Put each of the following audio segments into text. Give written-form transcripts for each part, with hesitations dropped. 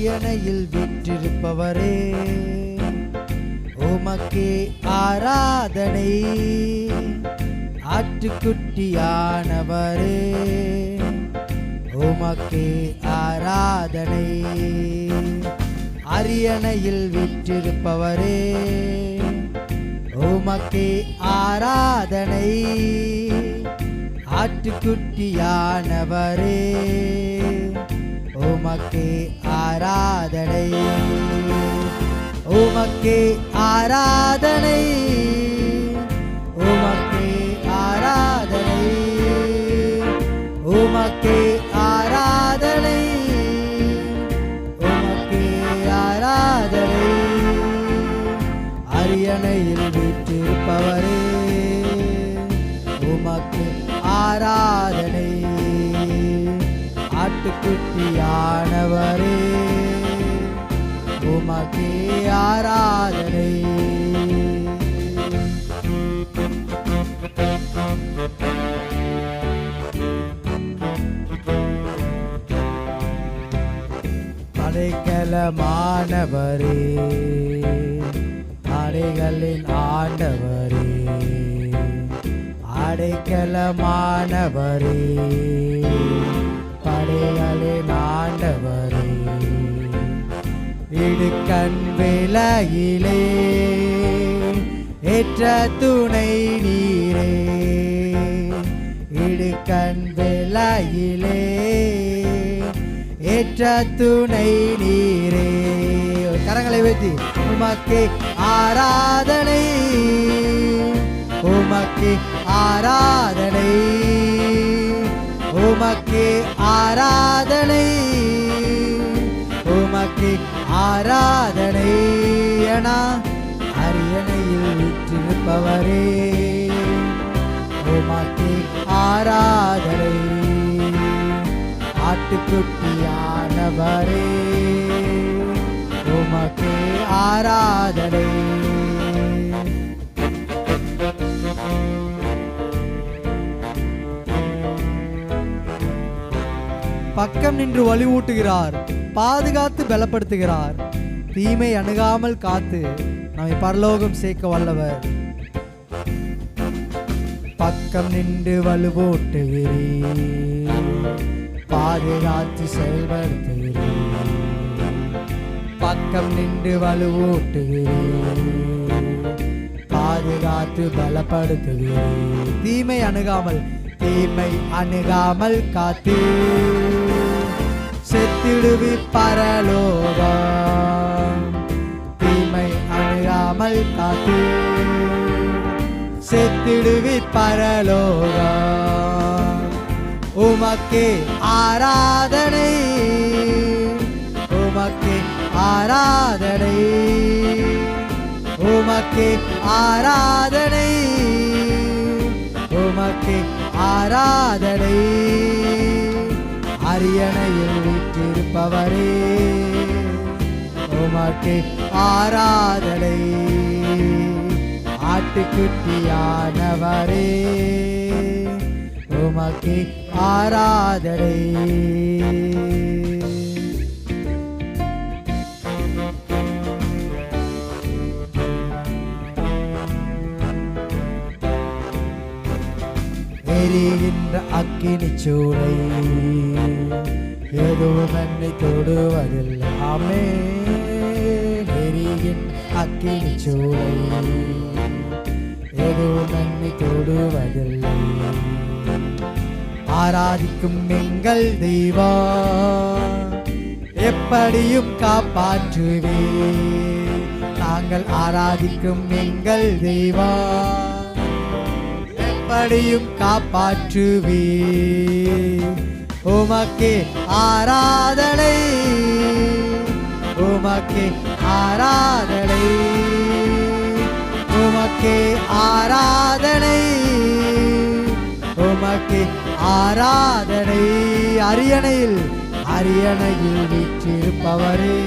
அரியணையில் வீற்றிருப்பவரே, உமக்கே ஆராதனை. ஆட்டுக்குட்டியானவரே, உமக்கே ஆராதனை. அரியணையில் வீற்றிருப்பவரே, உமக்கே ஆராதனை. ஆட்டுக்குட்டியானவரே, உமக்கே ஆராதனை. உமக்கே ஆராதனை, உமக்கே ஆராதனை, உமக்கே ஆராதனை, உமக்கே ஆராதனை. அரியணையில் வீற்றிருப்பவரே, உமக்கு ஆராதனை. ஆட்டுக்குட்டியானவரே, உமக்கே ஆராதனை. அடைக்கலமானவரே, அடைகளின் ஆண்டவரே, அடைக்கலமானவரே, படைகளின் ஆண்டவரே. இடுக்கண் வேளையிலே ஏற்ற துணை நீரே, இடுக்கண் வேளையிலே ஏற்ற துணை நீரே. கரங்களை வைத்து உமக்கே ஆராதனை, உமக்கே ஆராதனை, உமக்கே ஆராதனை, உமக்கே ஆராதனை. என அரியணையில் வீற்றிருப்பவரே, உமக்கே ஆராதனை. ஆட்டுக்குட்டியானவரே, உமக்கே ஆராதனை. பக்கம் நின்று வழிவூட்டுகிறார், பாதுகாத்து பலப்படுத்துகிறார். தீமை அணுகாமல் காத்து நம்மை பரலோகம் சேர்க்க வல்லவர். பக்கம் நின்று வலுவூட்டுகிறீர், பாதுகாத்து செயல்படுத்துகிறீர். பக்கம் நின்று வலுவூட்டுகிறீர், பாதுகாத்து பலப்படுத்துகிறீர். தீமை அணுகாமல் காத்து செத்திடுவி பரலோகம். தீமை அணுகாமல் காத்து செத்திடுவி பரலோகம். உமக்கே ஆராதனை, உமக்கே ஆராதனை, உமக்கே ஆராதனை, உமக்கே ஆராதனை. அரியணையில் வீற்றிருப்பவரே, உமக்கே ஆராதனை. ஆட்டுக்குட்டியானவரே, உமக்கே ஆராதனை. எரிகின்ற அக்கினி சூளை எதுவும் என்னை தொடுவதில்லை. ஆமென். எரிகின்ற அக்கினி சூளை எதுவும் என்னை தொடுவதில்லை. ஆராதிக்கும் எங்கள் தெய்வம் எப்படியும் காப்பாற்றுவே. நாங்கள் ஆராதிக்கும் எங்கள் தெய்வம் எப்படியும் காப்பாற்றுவே. உமக்கே ஆராதனை, உமக்கே ஆராதனை, உமக்கே ஆராதனை, உமக்கே ஆராதனை. அரியணையில் வீற்றிருப்பவரே,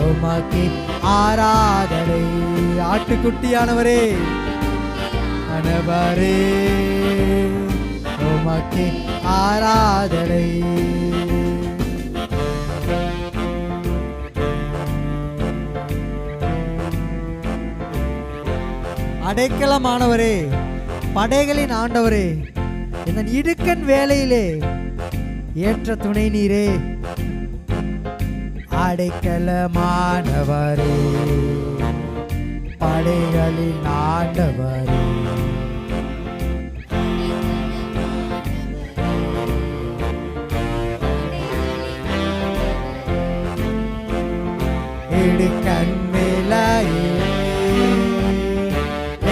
உமக்கே ஆராதனை. ஆட்டுக்குட்டியானவரே, ஆனவரே, உமக்கே ஆராதனை. அடைக்கலமானவரே, படைகளின் ஆண்டவரே, இந்த இடுக்கண் வேளையிலே ஏற்ற துணை நீரே. அடைக்கலமானவரே, படைகளின் ஆண்டவரே, இடுக்கண் வேளையிலே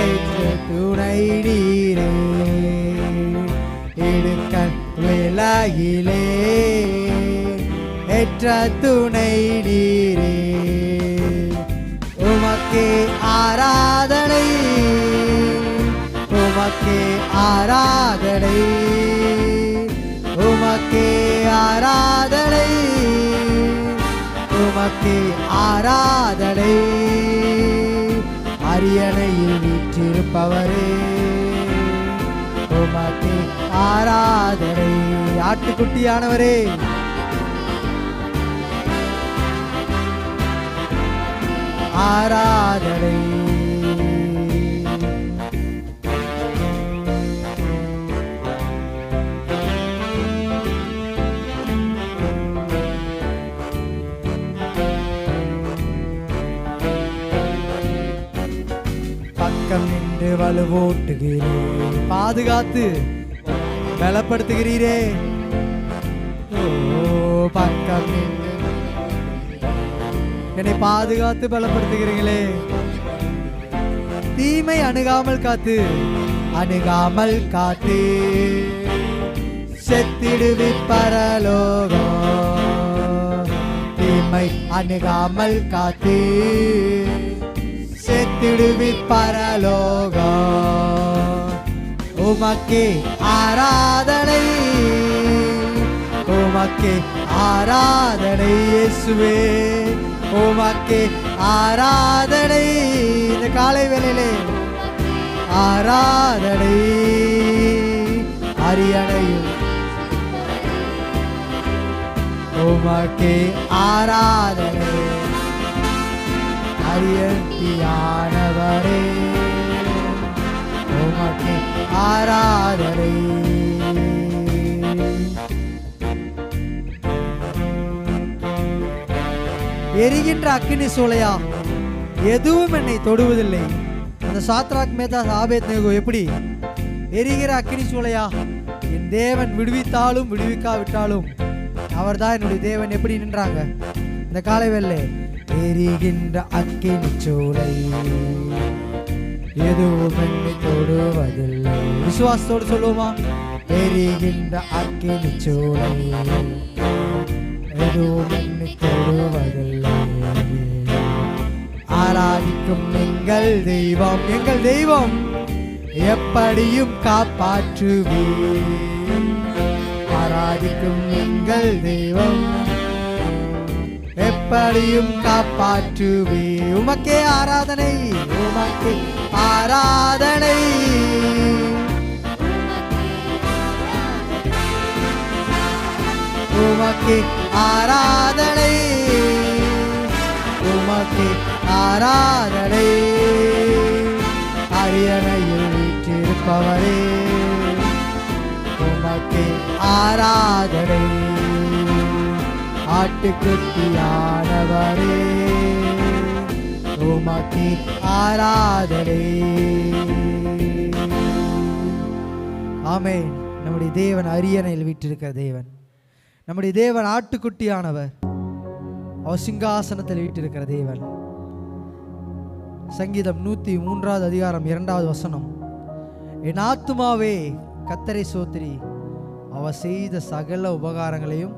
ஏற்ற துணை நீரே. இடுக்கண் வேளையிலே ஏற்ற துணை நீரே. உமக்கே ஆராதனை, உமக்கே ஆராதனை, உமக்கே ஆராதனை, உமக்கே ஆராதனை. அரியணையில் வீற்றிருப்பவரே, உமக்கே ஆராதனை. ஆட்டுக்குட்டியானவரே, ஆராதனை. பக்கம் நின்று வலுவூட்டுகிறீர், பாதுகாத்து பலப்படுத்துகிறீரே. ஓ, பக்கம் நின்று என்னை பாதுகாத்து பலப்படுத்துகிறீங்களே. தீமை அணுகாமல் காத்து, அணுகாமல் காத்து செத்திடுவி பரலோகம். தீமை அணுகாமல் காத்து செத்திடுவி பரலோகம். உமக்கே ஆராதனை, உமக்கே ஆராதனை இயேசுவே. உமக்கே ஆராதனை. இந்த காலை வேளையிலே ஆராதனை. அரியணையில் உமக்கே ஆராதனை. அரியணையானவரே, உமக்கே ஆராதனை. எரிகின்ற அக்கினி சூளையா, எதுவும் என்னை தொடுவதில்லை. அந்த சாத்ராக் மேஷாக் ஆபேத்நேகோ எப்படி எரிகிற அக்கினி சூளையா, என் தேவன் விடுவித்தாலும் விடுவிக்காவிட்டாலும் அவர்தான் என்னுடைய தேவன் எப்படி நின்றாங்க இந்த காலை வேளை. எரிகின்ற அக்கினி சூளை, எதுவும் என்னை தொடுவதில்லை. விசுவாசத்தோடு சொல்லுவோமா? எரிகின்ற அக்கினி சூளை, எதுவும் என்னை தொடுவதில்லை. ஆராதிக்கும் எங்கள் தெய்வம், எங்கள் தெய்வம் எப்படியும் காப்பாற்றுவீர். ஆராதிக்கும் எங்கள் தெய்வம் எப்படியும் காப்பாற்றுவீர். உமக்கே ஆராதனை, உமக்கே ஆராதனை. உமக்கே ஆராதனை, உமக்கே ஆராதனை. அரியணையில் வீற்றிருப்பவரே, உமக்கே ஆராதனை. ஆட்டுக்குட்டியானவரே, உமக்கே ஆராதனை. ஆமென். நம்முடைய தேவன் அரியணையில் வீற்றிருக்கிற தேவன். நம்முடைய தேவன் ஆட்டுக்குட்டியானவர். அவர் சிங்காசனத்தில் வீற்றிருக்கிற தேவன். சங்கீதம் 103 அதிகாரம் 2வது வசனம். என் ஆத்துமாவே கர்த்தரை சோத்திரி, அவர் செய்த சகல உபகாரங்களையும்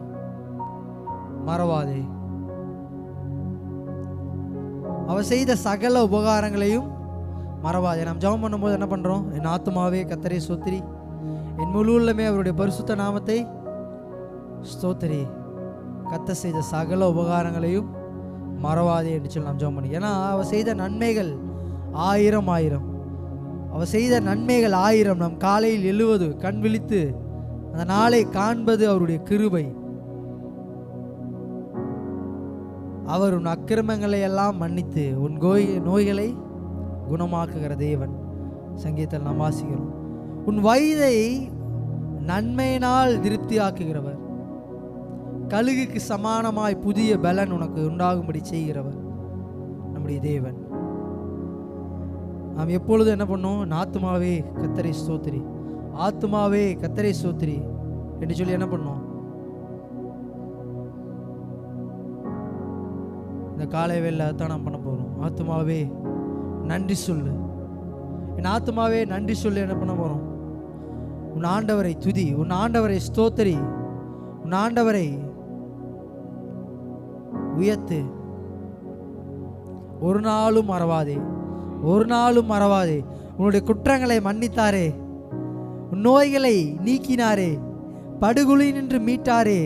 மறவாதே. அவர் செய்த சகல உபகாரங்களையும் மறவாதே. நாம் ஜெபம் பண்ணும்போது என்ன பண்றோம்? என் ஆத்துமாவே கர்த்தரை சோத்திரி, என் முழு உள்ளமே அவருடைய பரிசுத்த நாமத்தை ஸ்தோத்திரி, கர்த்தர் செய்த சகல உபகாரங்களையும் மறவாதே என்று சொல்லி நாம் ஜெபம் பண்ணி. ஏன்னா அவர் செய்த நன்மைகள் ஆயிரம் ஆயிரம். அவர் செய்த நன்மைகள் ஆயிரம். நம் காலையில் எழுவது, கண் விழித்து அந்த நாளை காண்பது அவருடைய கிருபை. அவர் உன் அக்கிரமங்களை எல்லாம் மன்னித்து உன் நோய்களை குணமாக்குகிற தேவன். சங்கீதத்தில் நாம் வாசிக்கிறோம். உன் வயதை நன்மையினால் திருப்தியாக்குகிறவர், கழுகுக்கு சமானமாய் புதிய பலன் உனக்கு உண்டாகும்படி செய்கிறவர் நம்முடைய தேவன். நாம் எப்பொழுதும் என்ன பண்ணோம்? ஆத்துமாவே கர்த்தரை ஸ்தோத்திரி, ஆத்துமாவே கர்த்தரை ஸ்தோத்திரி என்று சொல்லி என்ன பண்ணோம்? இந்த காலை வேளையில தான் நாம் பண்ண போகிறோம். ஆத்துமாவே நன்றி சொல்லு, என் ஆத்துமாவே நன்றி சொல்லு. என்ன பண்ண போகிறோம்? உன் ஆண்டவரை துதி, உன் ஆண்டவரை ஸ்தோத்திரி, உன் ஆண்டவரை உயர்த்து. ஒரு நாளும் மறவாதே, ஒரு நாளும் மறவாதே. உன்னுடைய குற்றங்களை மன்னித்தாரே, உன் நோய்களை நீக்கினாரே, படுகுழி நின்று மீட்டாரே,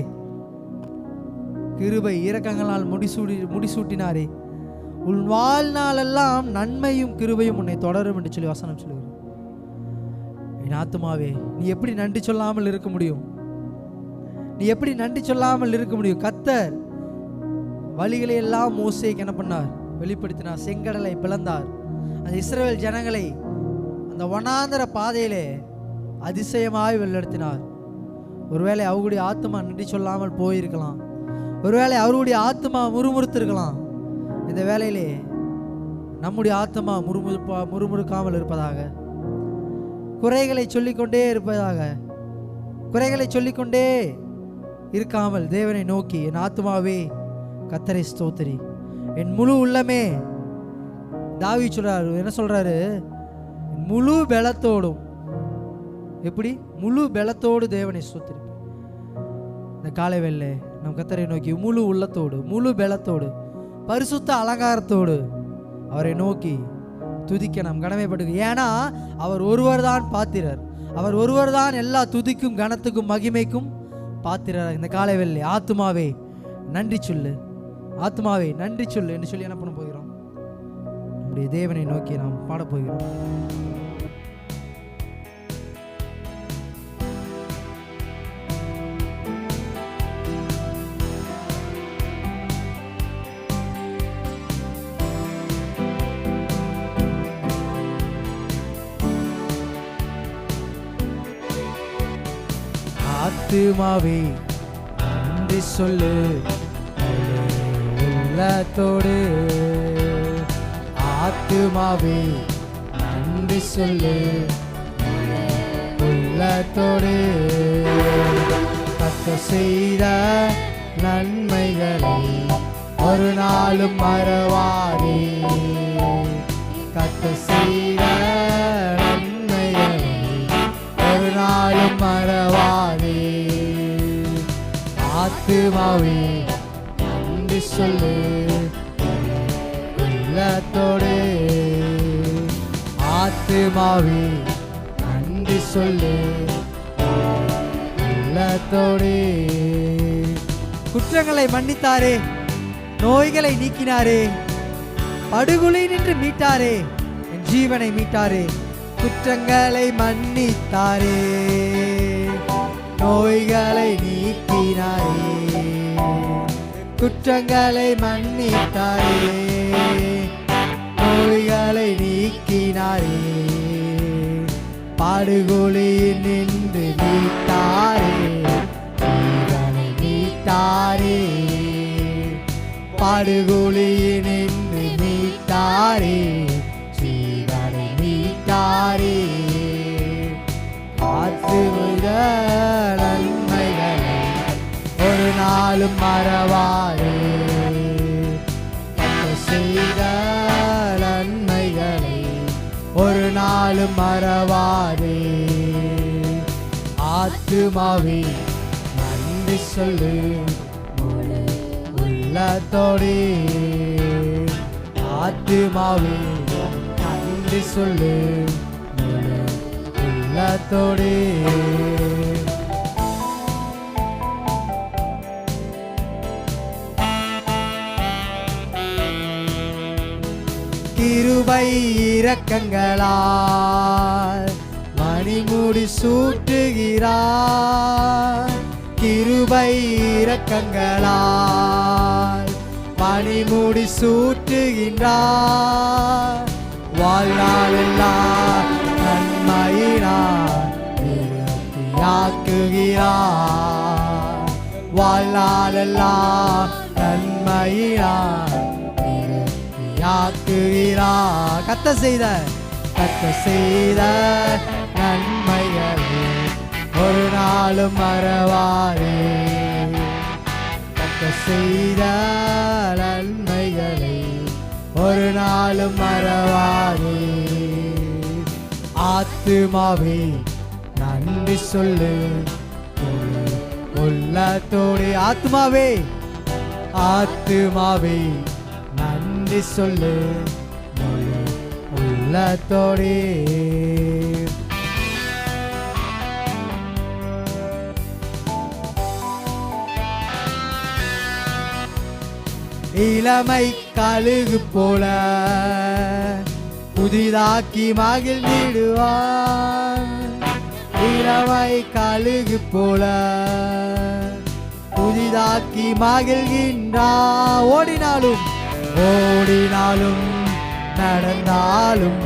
கிருபை இரக்கங்களால் முடிசூட்டினாரே. உன் வாழ்நாளெல்லாம் நன்மையும் கிருபையும் உன்னை தொடரும் என்று சொல்லி வசனம் சொல்லுகிறேன். என் ஆத்துமாவே, நீ எப்படி நன்றி சொல்லாமல் இருக்க முடியும்? நீ எப்படி நன்றி சொல்லாமல் இருக்க முடியும்? கர்த்தர் வழிகளை எல்லாம் மோசேக்கு என்ன பண்ணார்? வெளிப்படுத்தினார். செங்கடலை பிளந்தார். அந்த இஸ்ரவேல் ஜனங்களை அந்த வனாந்தர பாதையிலே அதிசயமாய் வழிநடத்தினார். ஒருவேளை அவருடைய ஆத்மா நன்றி சொல்லாமல் போயிருக்கலாம், ஒருவேளை அவருடைய ஆத்மா முறுமுறுத்திருக்கலாம். இந்த வேளையிலே நம்முடைய ஆத்மா முறுமுறுக்காமல் இருப்பதாக, குறைகளை சொல்லிக்கொண்டே இருப்பதாக, குறைகளை சொல்லிக்கொண்டே இருக்காமல் தேவனை நோக்கி, என் ஆத்மாவே கர்த்தரை ஸ்தோத்திரி, என் முழு உள்ளமே. தாவீது சொல்றாரு, என்ன சொல்றாரு? முழு பலத்தோடும். எப்படி? முழு பலத்தோடு தேவனை ஸ்தோத்திரி. இந்த காலை வேளை நம் கர்த்தரை நோக்கி முழு உள்ளத்தோடு, முழு பலத்தோடு, பரிசுத்த அலங்காரத்தோடு அவரை நோக்கி துதிக்க நாம் கடமைப்பட்டு. ஏன்னா அவர் ஒருவர் தான் பாத்திரர், அவர் ஒருவர் தான் எல்லா துதிக்கும் கனத்துக்கும் மகிமைக்கும் பாத்திரர். இந்த காலை வேளை ஆத்துமாவே நன்றி சொல்லு, ஆத்மாவே நன்றி சொல்லு என்று சொல்லி என்ன பண்ண போகிறோம்? நம்முடைய தேவனை நோக்கி நாம் பாடப்போகிறோம். ஆத்துமாவே நன்றி சொல்லு உள்ளத்தோடு, ஆத்துமாவே நன்றி சொல்லு உள்ளத்தோடு. கர்த்தர் செய்த நன்மைகளை ஒரு நாளும் மறவாதே, கர்த்தர் செய்த நன்மைகளை ஒரு நாளும் மறவாதே. ஆத்துமாவே நன்றி சொல்லு உள்ளத்தோடு, ஆத்துமாவே நன்றி சொல்லு உள்ளத்தோடு. குற்றங்களை மன்னித்தாரே, நோய்களை நீக்கினாரே, படுகுழி நின்று மீட்டாரே, என் ஜீவனை மீட்டாரே. குற்றங்களை மன்னித்தாரே, நோய்களை நீக்கினாரே, குற்றங்களை மன்னித்தாரே, நோய்களை நீக்கினாரே, படுகுழியில் நின்று மீட்டாரே, ஜீவனை மீட்டாரே, படுகுழியில் நின்று மீட்டாரே, ஜீவனை மீட்டாரே. நன்மைகளை ஒரு நாளும் மறவாதே, செய்த நன்மைகளை ஒரு நாளும் மறவாதே. ஆத்துமாவே நன்றி சொல்லு உள்ளத்தோடு, ஆத்துமாவே நன்றி சொல்லு உள்ளத்தோடு. கிருபை இரக்கங்களால் மணிமுடி சூட்டுகிறார், கிருபை இரக்கங்களால் மணிமுடி சூட்டுகின்றார். வாழ்நாளெல்லாம் நன்மையினால் திருப்தியாக்குகிறார். வாழ்நாளெல்லாம் நன்மையினால் திருப்தியாக்குகிறார். கர்த்தர் செய்த நன்மைகளை ஒரு நாளும் மறவாதே. கர்த்தர் செய்த நன்மைகளை ஒரு நாளும் மறவாதே. ஆத்துமாவே நன்றி சொல்லு உள்ளத்தோடு. ஆத்துமாவே நன்றி சொல்லு உள்ளத்தோடு. இளமை கழுகு போல புதிதாக்கி மகிழ்ந்திடுவான். இளமை கழுகு போல புதிதாக்கி மகிழ்கின்றான். ஓடினாலும் நடந்தாலும்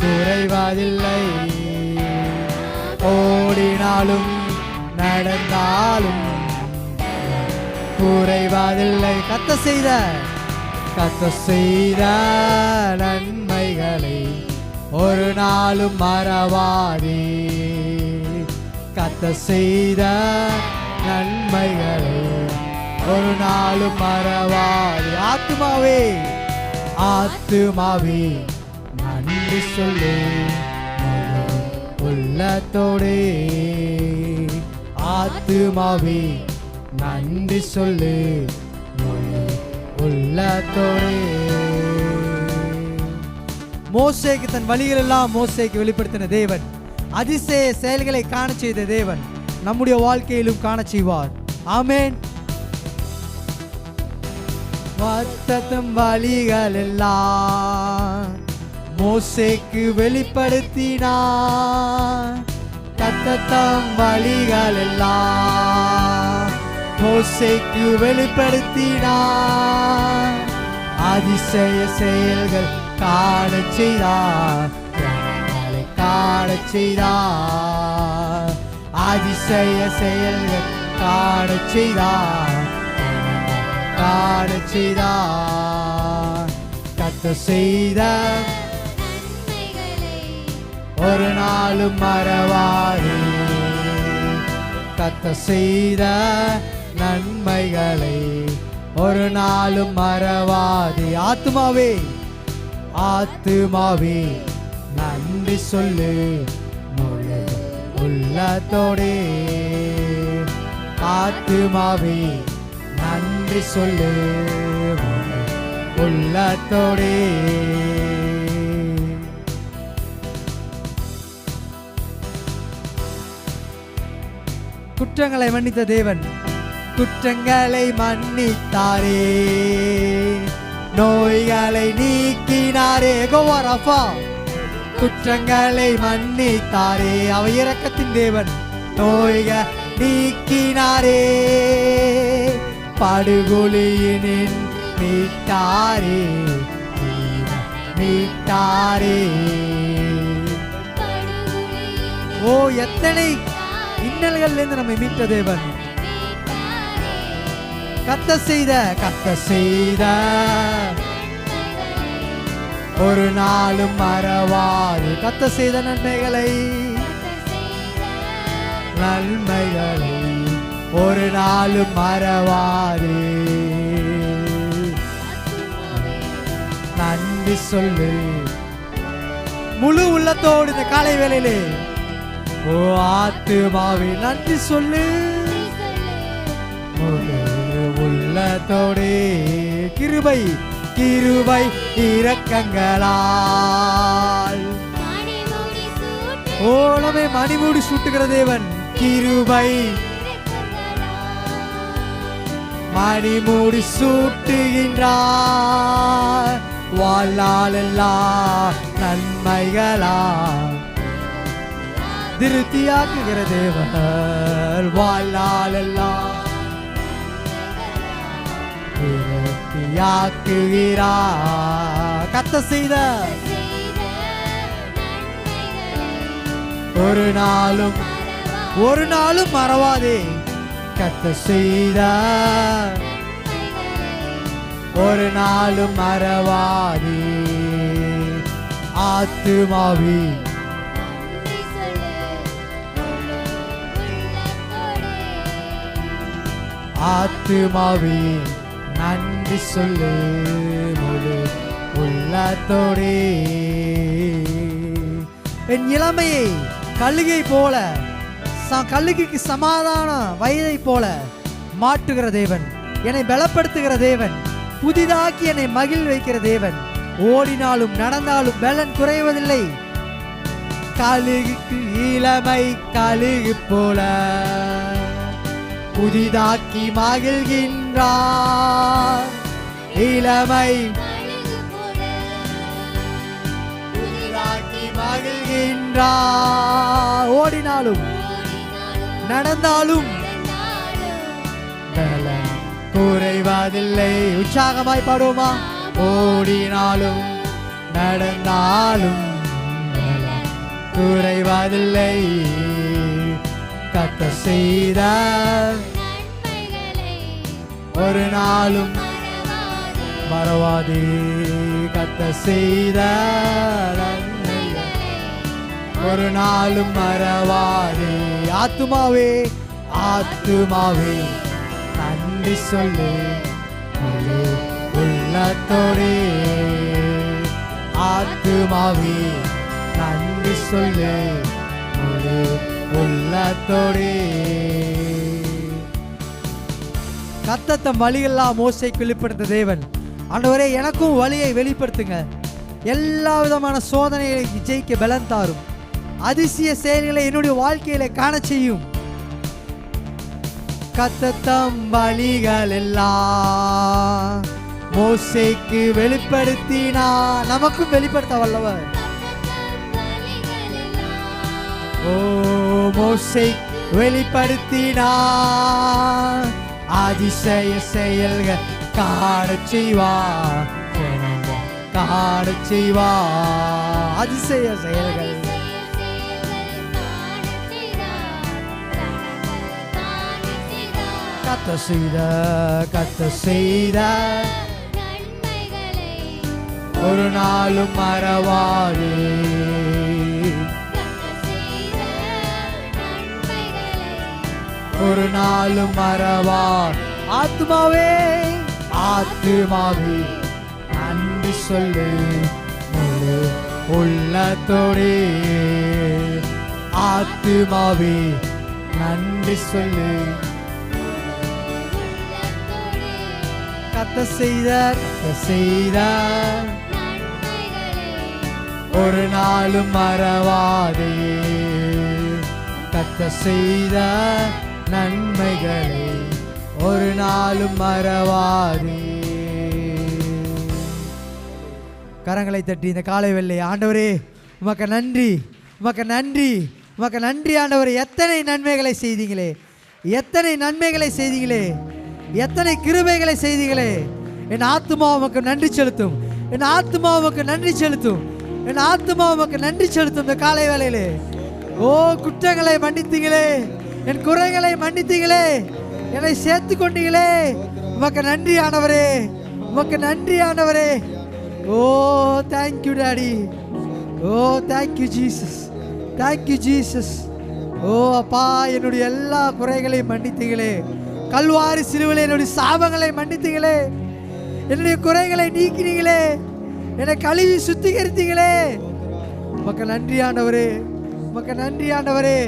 குறைவதில்லை. ஓடினாலும் நடந்தாலும் குறைவதில்லை. கர்த்தர் செய்த நன்மைகளை ஒரு நாளும் மறவாதே. கர்த்தர் செய்த நன்மைகளை ஒரு நாளும் மறவாதே. ஆத்துமாவே நன்றி சொல்லு உள்ளத்தோடு. ஆத்துமாவே நன்றி சொல்லு உள்ளத்தோடு. மோசேக்கு தன் வழிகள் எல்லாம் மோசேக்கு வெளிப்படுத்தின தேவன், அதிசய செயல்களை காண செய்த தேவன் நம்முடைய வாழ்க்கையிலும் காண செய்வார். ஆமென். வார்த்தத்தம் வழிகள் எல்லாம் மோசேக்கு வெளிப்படுத்தினார். கர்த்தர் வழிகள் எல்லாம் மோசேக்கு வெளிப்படுத்தினார். அதிசய செயல்கள் காண செய்தார். அதிசய செயல்கள் காண செய்தார். கர்த்தர் செய்த ஒரு நாளும் மறவாதே. கர்த்தர் செய்த நன்மைகளை ஒரு நாளும் மறவாதே. ஆத்துமாவே நன்றி சொல்லு உள்ளத்தோடே. ஆத்துமாவே நன்றி சொல்லு உள்ளத்தோடே. குற்றங்களை மன்னித்த தேவன் குற்றங்களை மன்னித்தாரே, நோய்களை நீக்கினாரே. யெகோவா ராஃபா குற்றங்களை மன்னித்தாரே. அவர் இரக்கத்தின் தேவன். நோய்கள் நீக்கினாரே, படுகொலியினின் மீட்டாரே. ஓ, எத்தனை இன்னல்கள்ல இருந்து நம்மை மீட்ட தேவன். கர்த்தர் செய்த ஒரு நாளும் மறவாது. கர்த்தர் செய்த நன்மைகளை ஒரு நாளும் மறவாது. நன்றி சொல்லு முழு உள்ளத்தோடு இந்த காலை வேளையிலே. ஓ ஆத்துமாவே நன்றி சொல்லு உள்ளத்தோடே. கிருபை இரக்கங்களால் ஓலமே மணிமூடி சூட்டுகிற தேவன். கிருபை மணிமூடி சூட்டுகின்றார். வாழ்நாளெல்லாம் நன்மைகளா திருப்தியாக்குகிற தேவன். வாழ்நாளெல்லாம் திருப்தியாக்குகிறார். கர்த்தர் செய்த ஒரு நாளும் மறவாதே. கர்த்தர் செய்தார் ஒரு நாளும் மறவாதே. ஆத்துமாவே ஆத்துமாவே நன்றி சொல்லு முழு உள்ளத்தோடே. என் இளமையை கழுகை போல, கழுகைக்கு சமாதான வயதை போல மாற்றுகிற தேவன், என்னை பலப்படுத்துகிற தேவன், புதிதாக்கி என்னை மகிழ் வைக்கிற தேவன். ஓடினாலும் நடந்தாலும் பலன் குறைவதில்லை. கழுகுக்கு இளமை கழுகு போல புதிதாக்கி மகிழ்கின்றார். இளமை புதிதாக்கி மகிழ்கின்றார். ஓடினாலும் நடந்தாலும் பலன் குறைவதில்லை. உற்சாகமாய் பாடுவோமா? ஓடினாலும் நடந்தாலும் பலன் குறைவதில்லை. கர்த்தர் செய்த ஒரு நாளும் மறவாதே. கர்த்தர் செய்த ஒரு நாளும் மறவாதே. ஆத்துமாவே ஆத்துமாவே நன்றி சொல்லு முழு உள்ளத்தோடே. ஆத்துமாவே நன்றி சொல்லு முழு உள்ளத்தோடே. கர்த்தர் தம் வழியெல்லாம் மோசேக்கு வெளிப்படுத்த தேவன். ஆண்டவரே, எனக்கும் வழியை வெளிப்படுத்துங்க. எல்லா விதமான சோதனைகளை ஜெயிக்க பலன் தாரும். அதிசய செயல்களை என்னுடைய வாழ்க்கையில காண செய்யும். கர்த்தர் தம் வழிகள் எல்லாம் மோசேக்கு வெளிப்படுத்தினா, நமக்கும் வெளிப்படுத்த வல்லவர். ஓ மோசே வெளிப்படுத்தினார். அதிசய செயல்கள் காண செய்வார். காண செய்வார் அதிசய செயல்கள். கர்த்தர் செய்த ஒரு நாளும் மறவாதே. ஒரு நாளும் மறவா. ஆத்துமாவே ஆத்துமாவே நன்றி சொல்லு முழு உள்ளத்தோடே. ஆத்துமாவே நன்றி சொல்லு. கர்த்தர் செய்த ஒரு நாளும் மறவாதே. கர்த்தர் செய்த நன்மைகளை ஒரு நாளும் மறவாதே. கரங்களை தட்டி இந்த காலை வெள்ளை, ஆண்டவரே உமக்கு நன்றி, உமக்கு நன்றி, உமக்கு நன்றி ஆண்டவரே. எத்தனை நன்மைகளை செய்தீங்களே, எத்தனை நன்மைகளை செய்தீங்களே, எத்தனை கிருபைகளை செய்தீங்களே. என் ஆத்துமா உமக்கு நன்றி செலுத்தும். என் ஆத்துமா உமக்கு நன்றி செலுத்தும். என் ஆத்துமா உமக்கு நன்றி செலுத்தும். இந்த காலை வேளையிலே ஓ குற்றங்களை மன்னித்தீங்களே, என் குறைகளை மன்னித்தீங்களே, என்னை சேர்த்து கொண்டீங்களே. உமக்கு நன்றி ஆண்டவரே, உமக்கு நன்றி ஆண்டவரே. ஓ தேங்க்யூ டாடி. ஓ தேங்க்யூ ஜீசஸ், தேங்க்யூ ஜீசஸ். ஓ அப்பா, என்னுடைய எல்லா குறைகளையும் மன்னித்தீங்களே. கல்வாரி சிலுவையில் என்னுடைய சாபங்களை மன்னித்தீங்களே. என்னுடைய குறைகளை நீக்கினீங்களே. என்னை கழுவி சுத்திகரித்தீங்களே. உமக்கு நன்றி ஆண்டவரே, உமக்கு நன்றி ஆண்டவரே,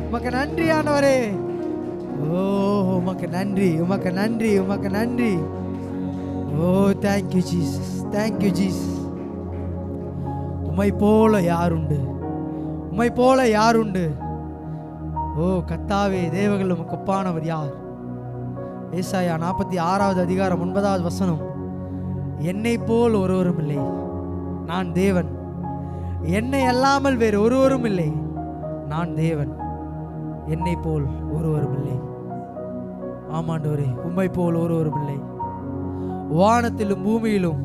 உமக்கு நன்றி ஆண்டவரே. ஓ உமக்கு நன்றி, உமக்கு நன்றி, உமக்கு நன்றி. ஓ தேங்க்யூ ஜீசஸ், தேங்க்யூ ஜீசஸ். உம்மை போல யாருண்டு, உம்மை போல யாருண்டு? ஓ கர்த்தாவே, தேவர்கள் உமக்கு ஒப்பானவர் யார்? ஏசாயா 46வது அதிகாரம் 9வது வசனம். என்னை போல் ஒருவரும் இல்லை, நான் தேவன். என்னை அல்லாமல் வேறு ஒருவரும் இல்லை, நான் தேவன். என்னை போல் ஒருவரும் இல்லை. ஆமாண்டவரே, உம்மை போல் ஒருவரும் இல்லை. வானத்திலும் பூமியிலும்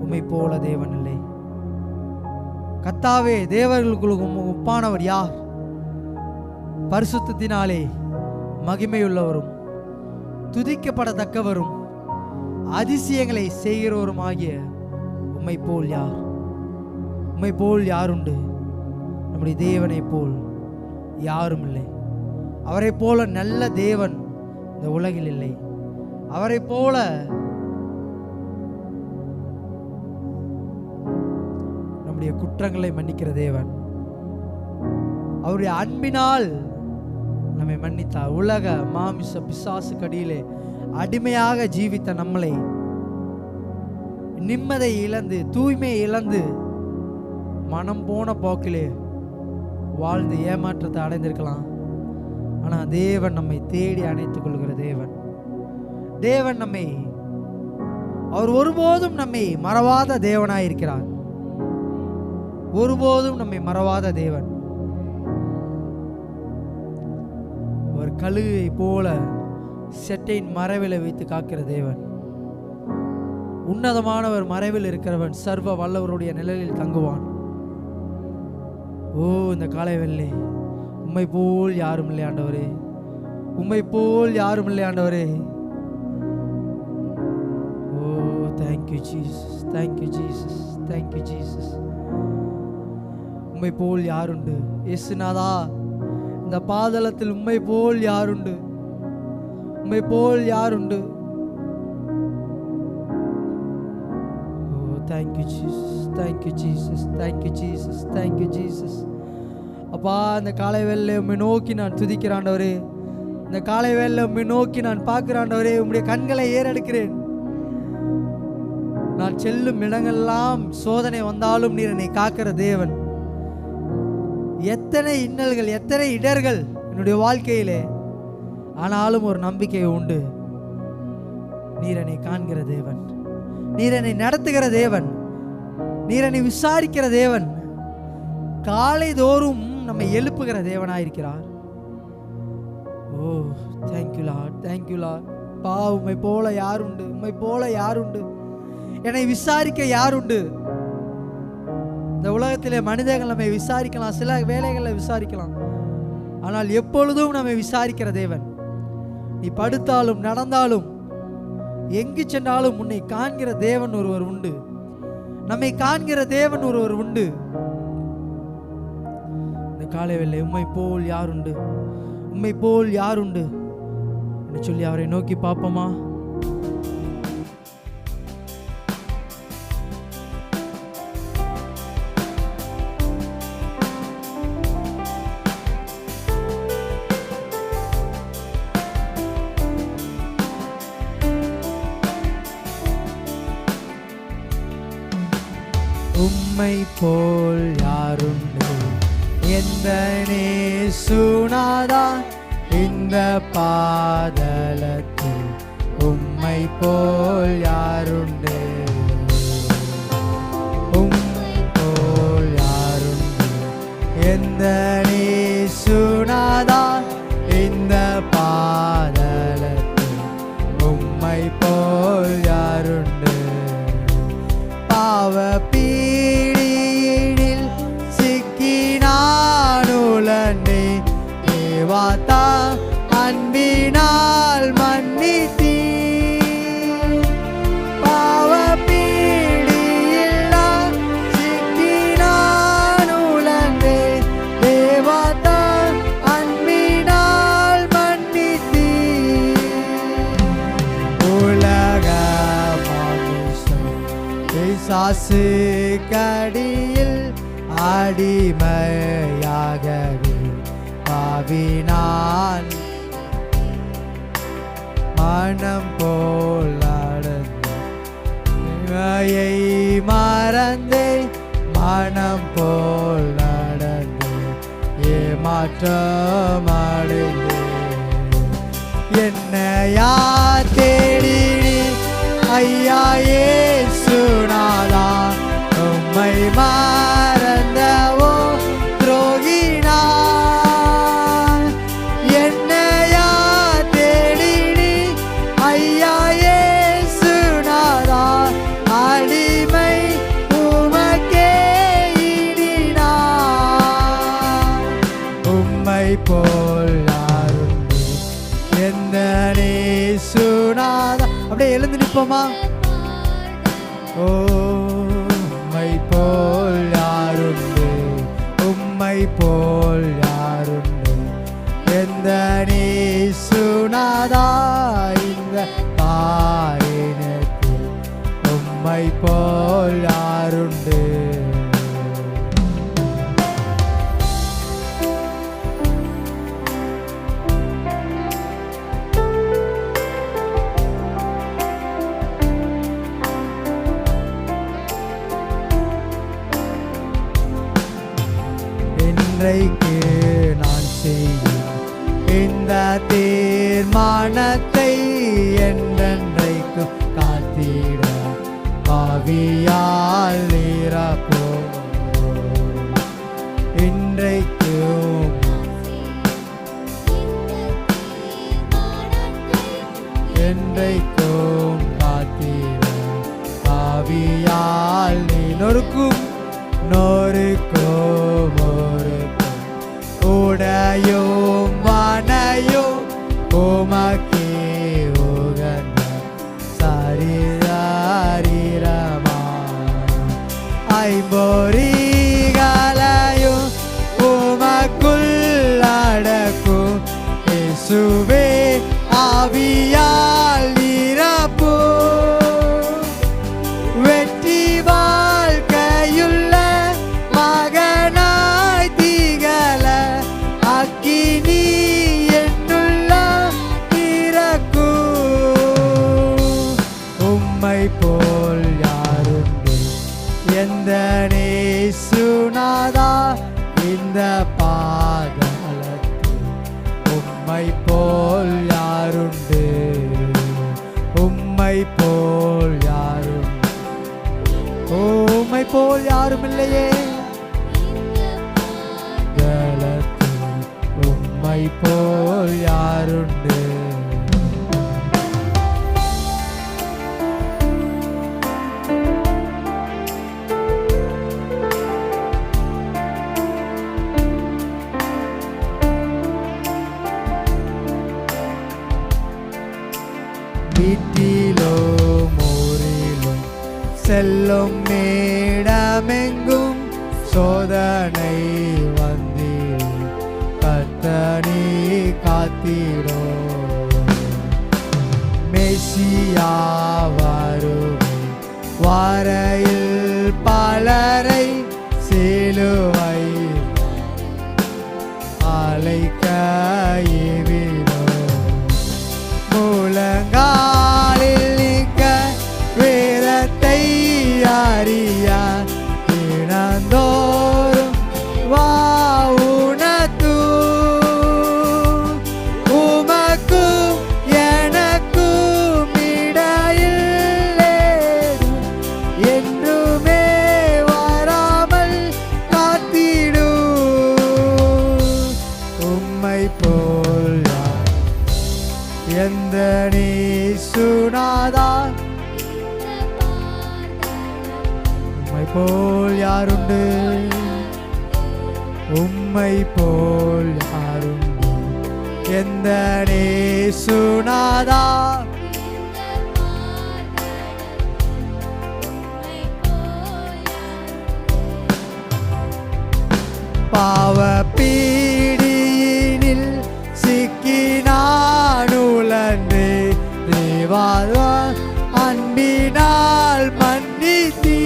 உம்மை போல தேவன் இல்லை. கர்த்தாவே, தேவர்களுக்கு ஒப்பானவர் யார்? பரிசுத்தத்தினாலே மகிமையுள்ளவரும் துதிக்கப்படத்தக்கவரும் அதிசயங்களை செய்கிறவரும் ஆகிய உம்மை போல் யார்? உம்மை போல் யாருண்டு? நம்முடைய தேவனை போல் யாரும் இல்லை. அவரை போல நல்ல தேவன் இந்த உலகில் இல்லை. அவரை போல நம்முடைய குற்றங்களை மன்னிக்கிற தேவன். அவருடைய அன்பினால் நம்மை மன்னித்தார். உலக மாமிச பிசாசு கடியிலே அடிமையாக ஜீவித்த நம்மளை நிம்மதியை இழந்து, தூய்மையை இழந்து, மனம் போன போக்கிலே வாழ்ந்து ஏமாற்றத்தை அடைந்திருக்கலாம். ஆனால் தேவன் நம்மை தேடி அணைத்துக் கொள்கிற தேவன். தேவன் நம்மை, அவர் ஒருபோதும் நம்மை மறவாத தேவனாயிருக்கிறார். ஒருபோதும் நம்மை மறவாத தேவன். அவர் கழுகை போல செட்டையின் மறைவில வைத்து காக்கிற தேவன். உன்னதமானவர் மறைவில் இருக்கிறவன் சர்வ வல்லவருடைய நிழலில் தங்குவான். ஓ, இந்த காலை வெள்ளை உம்மை போல் யாரும் இல்லை ஆண்டவரே. உம்மை போல் யாரும் இல்லை ஆண்டவரே. ஓ, thank you Jesus, thank you Jesus, thank you Jesus. உம்மை போல் யாருண்டு இயேசுநாதா? இந்த பாதளத்தில் உம்மை போல் யாருண்டு? உம்மை போல் யாருண்டு? Thank you Jesus, thank you Jesus, thank you Jesus, thank you Jesus. அப்பா, இந்த காலை வேளையிலே உம்மை நோக்கி நான் துதிக்கிறேன் ஆண்டவரே. இந்த காலை வேளையிலே உம்மை நோக்கி நான் பார்க்கிறேன் ஆண்டவரே. உம்முடைய கண்களை ஏறெடுக்கிறேன். நான் செல்லும் இடங்கள்லாம் சோதனை வந்தாலும் நீர் என்னை காக்கிற தேவன். எத்தனை இன்னல்கள், எத்தனை இடர்கள் என்னுடைய வாழ்க்கையிலே, ஆனாலும் ஒரு நம்பிக்கை உண்டு. நீர் என்னை காண்கிற தேவன், நீர் என்னை நடத்துகிற தேவன், நீர் என்னை விசாரிக்கிற தேவன், காலை தோறும் நம்மை எழுப்புகிற தேவனாயிருக்கிறார். ஓ, தேங்க்யூ லார்ட், தேங்க்யூ லார்ட். பா, உம்மை போல யாருண்டு? உம்மை போல யாருண்டு? என்னை விசாரிக்க யாருண்டு? இந்த உலகத்திலே மனிதர்கள் நம்மை விசாரிக்கலாம், சில வேலைகளை விசாரிக்கலாம், ஆனால் எப்பொழுதும் நம்மை விசாரிக்கிற தேவன். நீ படுத்தாலும் நடந்தாலும் எங்கு சென்றாலும் உன்னை காண்கிற தேவன் ஒருவர் உண்டு. நம்மை காண்கிற தேவன் ஒருவர் உண்டு. இந்த காலை வேளை உம்மை போல் யாருண்டு? உம்மை போல் யாருண்டு என்று சொல்லி அவரை நோக்கி பார்ப்போமா? உம்மை போல் யாருண்டு? எந்த நேசுநாதா இந்த பாதலத்தில் உம்மை போல் யாருண்டு? உம்மை போல் யாருண்டு? எந்த நேசுநாதா இந்த பாதலத்தில் உம்மை போல் யாருண்டு? பாவ பீடியில் சிக்கினானுலனே தேவாத்தா அன்பினால் மன்னித்தீ. பாவ பீடியில் சிக்கினானுலனே தேவாத்தா அன்பினால் மன்னித்தீ. உலக சாசு கடியில் அடிமையாகவே பாவினான் மனம் போல் நடந்தை மறந்தே மனம் போல் நடந்து ஏமாற்றம் அடைந்தே. என்னையா தேடி ஐயா இயேசுநாதா உம்மை மறந்தவோ துரோகினான். என்னையா தேடினி ஐயா இயேசுநாதா அடிமை உமக்கே இனி உம்மை போல் யாருண்டு எந்த நேசுநாதா. அப்படியே எழுந்து நிற்போமா? உம்மை போல் யாருண்டு, உம்மை போல் யாருண்டு எந்த நேசுநாதா. இந்த பாரினத்தில் உம்மை போல் யாருண்டு. இன்றைக்கு நான் செய்யும் இந்த தீர்மானத்தை என்றென்றைக்கும் காத்திட ஆவியால் நிரப்போ. இன்றைக்கும் என்றைக்கும் காத்திட ஆவியால் நீ நொறுக்கும் நொறுக்கும் உடையும் வனையும் உமக்கே உகந்த சரிதாரிரமா. ஐம்பொறிகளையும் உமக்குள் அடக்கும் இயேசுவே ஆவியால் நிரப்பு. வெற்றி வாழ்க்கையுள்ள மகனாய் திகழ அக்கினி என்னுள்ள திறக்கு. உம்மை போல் யாருண்டு எந்த நேசுநாதா. இந்த பாதாளத்தில் உம்மை போல் யாருண்டு, உம்மை போல் யாரும், உம்மை போல் யாரும் இல்லையே. தலத்தில் உம்மை போல் யாருண்டு. வீட்டிலும் ஊரிலும் செல்லும் மேடமெங்கும் சோதனை வந்தே கர்த்தனே காத்திடோ. மெசியா வருவே வாரையில் பலரை சிலுவை அழைக்க ஏவினோ. முழங்காலில் நிற்க வேதத்தை அறிய தினந்தோறும் வாவுணத்து. உமக்கும் எனக்கும் இடையில் என்றுமே வராமல் காத்திடு. உம்மை போல் எந்த நேசுநாதா. உம்மை போல் யாருண்டு, உம்மை போல் யாருண்டு எந்த நேசுநாதா. பாவ பீடியினில் சிக்கினான் உழன்று தேவாதா அன்பினால் மன்னித்தீ.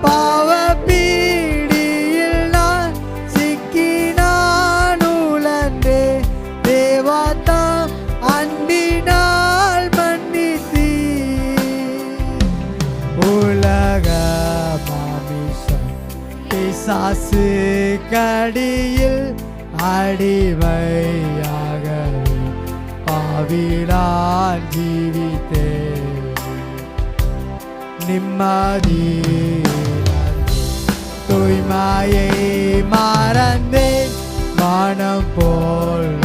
பாவ பீடியில் நான் சிக்கினான் உழன்று தேவாதா அன்பினால் மன்னித்தீ. உலக மாமிசம் பிசாசு கடியில் அடிமையாக பாவிலான் ஜீவித்தே. நிம்மதி தூய்மையை மறந்தே மனம் போல்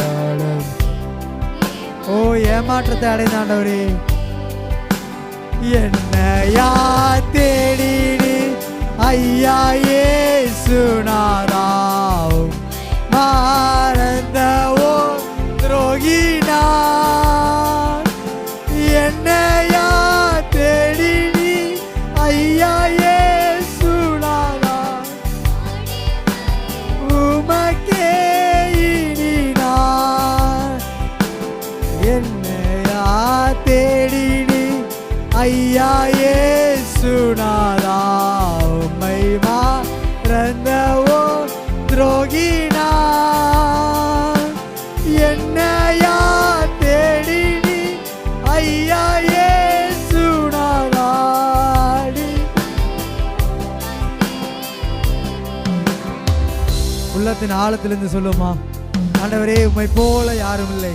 ஓ ஏமாற்றத்தை அடைந்த ஆண்டவரே. என்னையா தேடினி ஐயா இயேசுநாதா. ஐயா இயேசுநாதா உம்மை மறந்தவோ துரோகினா என்னையா தேடி நீ ஐயா இயேசுநாதா. உள்ளத்தின் ஆழத்திலிருந்து சொல்லுமா, ஆண்டவரே உம்மை போல யாரும் இல்லை,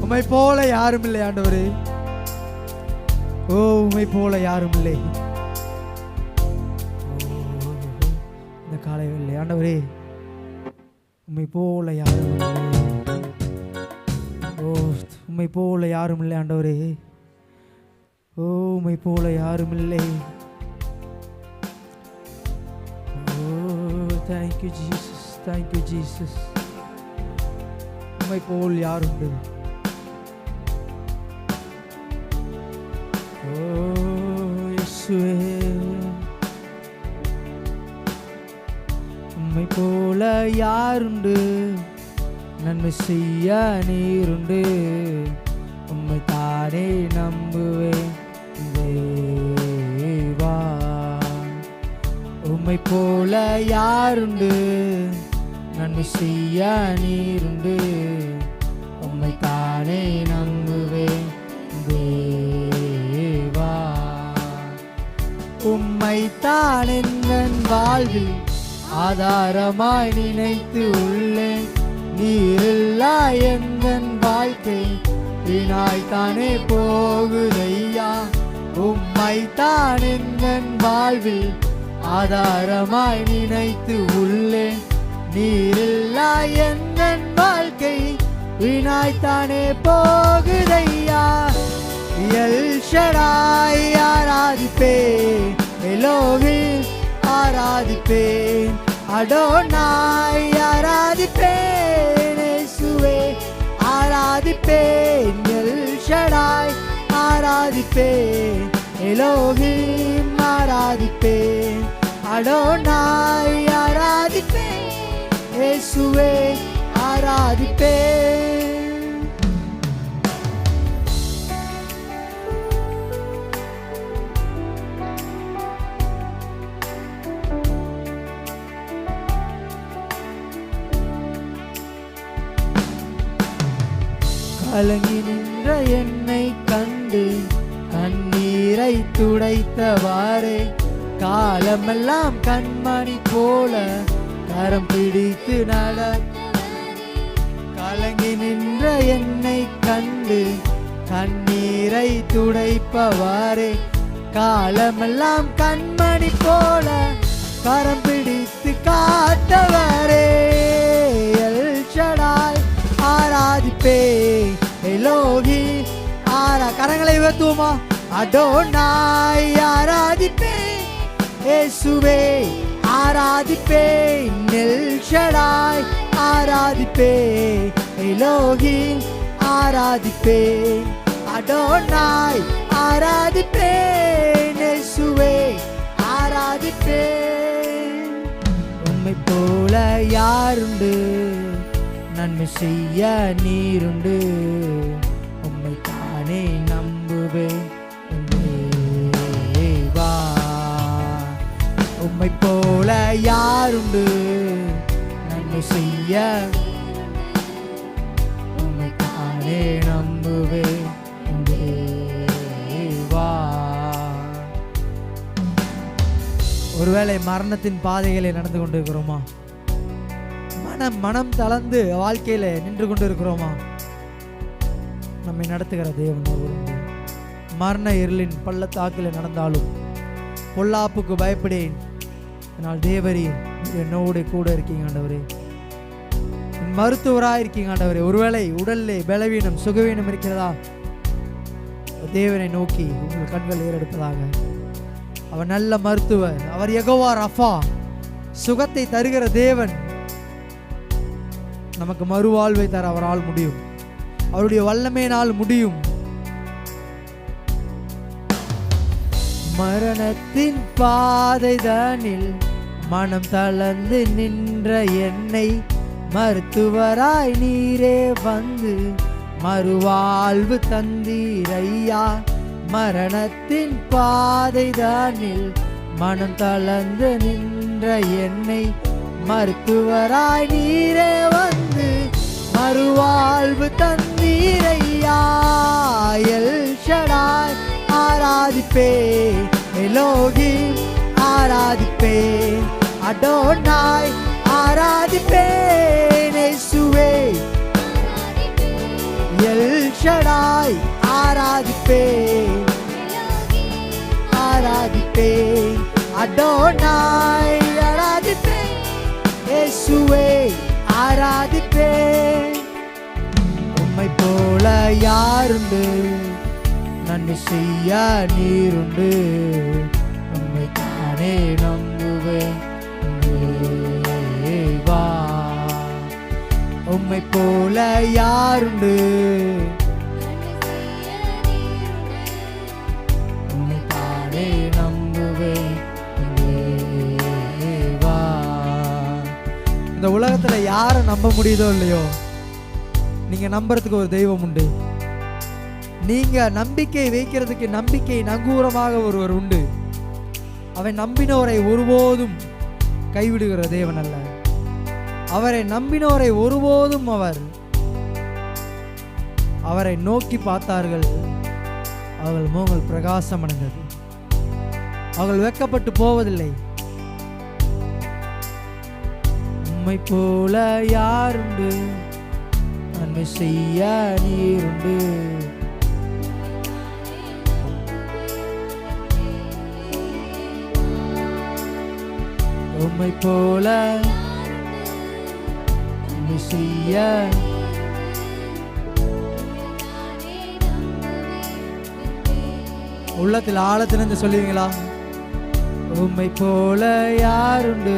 உம்மை போல யாரும் இல்லை ஆண்டவரே. ஓ உம்மை போல யாரும் இல்லை. இந்த காலை இல்லை ஆண்டவரே, உம்மை போல யாரும் இல்லை. ஓ உம்மை போல யாரும் இல்லை ஆண்டவரே. ஓ உம்மை போல யாரும் இல்லை. ஓ thank you Jesus, thank you Jesus. உம்மை போல் யாருண்டு? ஓ இயேசுவே, உம்மை போல யாருண்டு? நன்மை செய்ய நீருண்டு. உம்மை தானே நம்புவேன் தேவா. உம்மை போல யாருண்டு? நன்மை செய்ய நீருண்டு. உம்மை தானே நம்புவேன் தேவா. உம்மை தான் என் வாழ்வில் ஆதாரமாய் நினைத்து உள்ளேன். நீரில்லா என் வாழ்க்கை வீணாய்த்தானே போகுதையா. உம்மை தான் என் வாழ்வில் ஆதாரமாய் நினைத்து உள்ளேன். நீரில்லா என் வாழ்க்கை வீணாய்த்தானே போகுதையா. எல் ஷடாய் ஆராதிப்பேன், எலோஹிம் ஆராதிப்பேன், அடோனாய் ஆராதிப்பேன், இயேசுவே ஆராதிப்பேன். எல் ஷடாய் ஆராதிப்பேன், எலோஹிம் ஆராதிப்பேன், அடோனாய் ஆராதிப்பேன், இயேசுவே ஆராதிப்பேன். கலங்கி நின்ற என்னை கண்டு கண்ணீரை துடைத்தவாறே. காலமெல்லாம் கண்மணி போல கரம் பிடித்து கலங்கி நின்ற என்னை கண்டு கண்ணீரை துடைப்பவாறே. காலமெல்லாம் கண்மணி போல கரம் பிடித்து காத்தவரே. எல் ஷடாய் ஆராதிப்பே, எலோஹி கரங்களை உயர்த்துவோமா. அடோனாய் ஆராதிப்பேன், இயேசுவே ஆராதிப்பேன். எல் ஷடாய் ஆராதிப்பேன், எலோஹிம் ஆராதிப்பேன், அடோனாய் ஆராதிப்பேன், இயேசுவே ஆராதிப்பேன். உம்மை போல யாருண்டு? நன்மை செய்ய நீருண்டு. உம்மை தானே நம்புவேன் தேவா. உம்மை போல யாருண்டு? நன்மை செய்ய உம்மை தானே நம்புவேன் தேவா. ஒருவேளை மரணத்தின் பாதைகளை நடந்து கொண்டிருக்கிறோமா? மனம் தளர்ந்து வாழ்க்கையில நின்று கொண்டு இருக்கிறோமா? நம்மை நடத்துகிற தேவன் ஒருவருண்டு. மரண இருளின் பள்ளத்தாக்கில் நடந்தாலும் பொல்லாப்புக்கு பயப்படேன், ஆனால் தேவரே என்னோடு கூட இருக்கீங்க ஆண்டவரே. மருத்துவராக இருக்கீங்க ஆண்டவரே. ஒருவேளை உடல்லே பலவீனம் சுகவீனம் இருக்கிறதா? தேவனை நோக்கி உங்கள் கண்கள் ஏறெடுப்பதாக. அவர் நல்ல மருத்துவர். அவர் யெகோவா ரஃபா, சுகத்தை தருகிற தேவன். நமக்கு மறுவாழ்வை தர அவரால் முடியும். அவருடைய வல்லமையினால் முடியும். மரணத்தின் பாதைதனில் மனம் தளர்ந்து நின்ற என்னை மருத்துவராய் நீரே வந்து மறுவாழ்வு தந்தீரையா. மரணத்தின் பாதைதானில் மனம் தளர்ந்து நின்ற என்னை மருத்துவராய் நீரே வந்து மறுவாழ்வு தந்தீரையா. எல் ஷடாய் ஆராதிப்பே, எலோகிம் ஆராதிப்பே, அடோனாய் ஆராதிப்பேன் இயேசுவே. எல் ஷடாய் ஆராதிப்பேன், ஆராதிப்பேன், அடோனாய் ஆராதிப்பேன் இயேசுவே, ஆராதிப்பேன். உம்மை போல யாருண்டு, நன்மை செய்ய நீருண்டு. உம்மை தானே நம்புவேன் தேவா. உம்மை போல யாருண்டு, உம்மை தானே நம்புவேன் தேவா. இந்த உலகத்துல யாரை நம்ப முடியுதோ இல்லையோ, நீங்க நம்புறதுக்கு ஒரு தெய்வம் உண்டு. நீங்க நம்பிக்கை வைக்கிறதுக்கு நம்பிக்கை நங்கூரமாக ஒருவர் உண்டு. அவன் நம்பினோரை ஒருபோதும் கைவிடுகிற தேவன் அல்ல. அவரை நம்பினோரை ஒருபோதும் அவரை நோக்கி பார்த்தார்கள், அவர்கள் முகங்கள் பிரகாசம் அடைந்தது. அவர்கள் வெட்கப்பட்டு போவதில்லை. உம்மை போல யாருண்டு, நன்மை செய்ய நீருண்டு. உம்மை போல நன்மை செய்ய உள்ளத்தில் ஆழத்திலிருந்து சொல்லுவீங்களா? உம்மை போல யாருண்டு,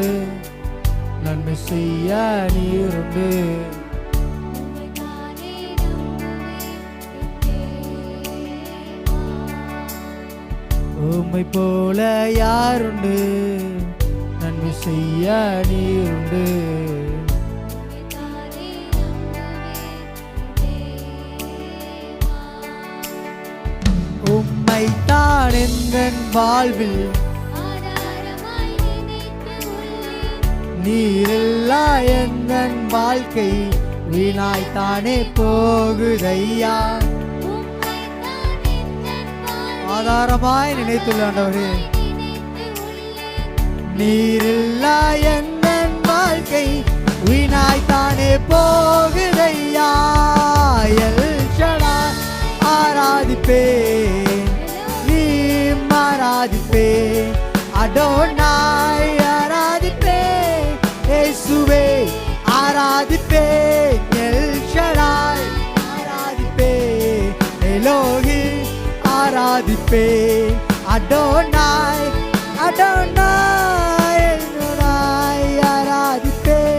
நன்மை செய்ய நீருண்டு. உம்மை போல யாருண்டு, நன்மை செய்ய நீருண்டு. உம்மைத்தான் எந்தன் வாழ்வில் நீரில்லா எந்தன் வாழ்க்கை வீணாய்த்தானே போகுதையா. ஆதாரமாய் நினைத்துள்ள ஆண்டவரே, நீரில்லா எந்தன் வாழ்க்கை வீணாய்த்தானே போகுதையா. எல் ஷடாய் ஆராதிப்பேன், நீ ஆராதிப்பேன், அடோனாய் ஆராதிப்பேன் இயேசுவே, ஆராதிப்பேன். எல் ஷடாய் ஆராதிப்பேன், எலோகிம் ஆராதிப்பேன், அடோனாய் அடோனாய் எல்ஷடாய் ஆராதிப்பேன்.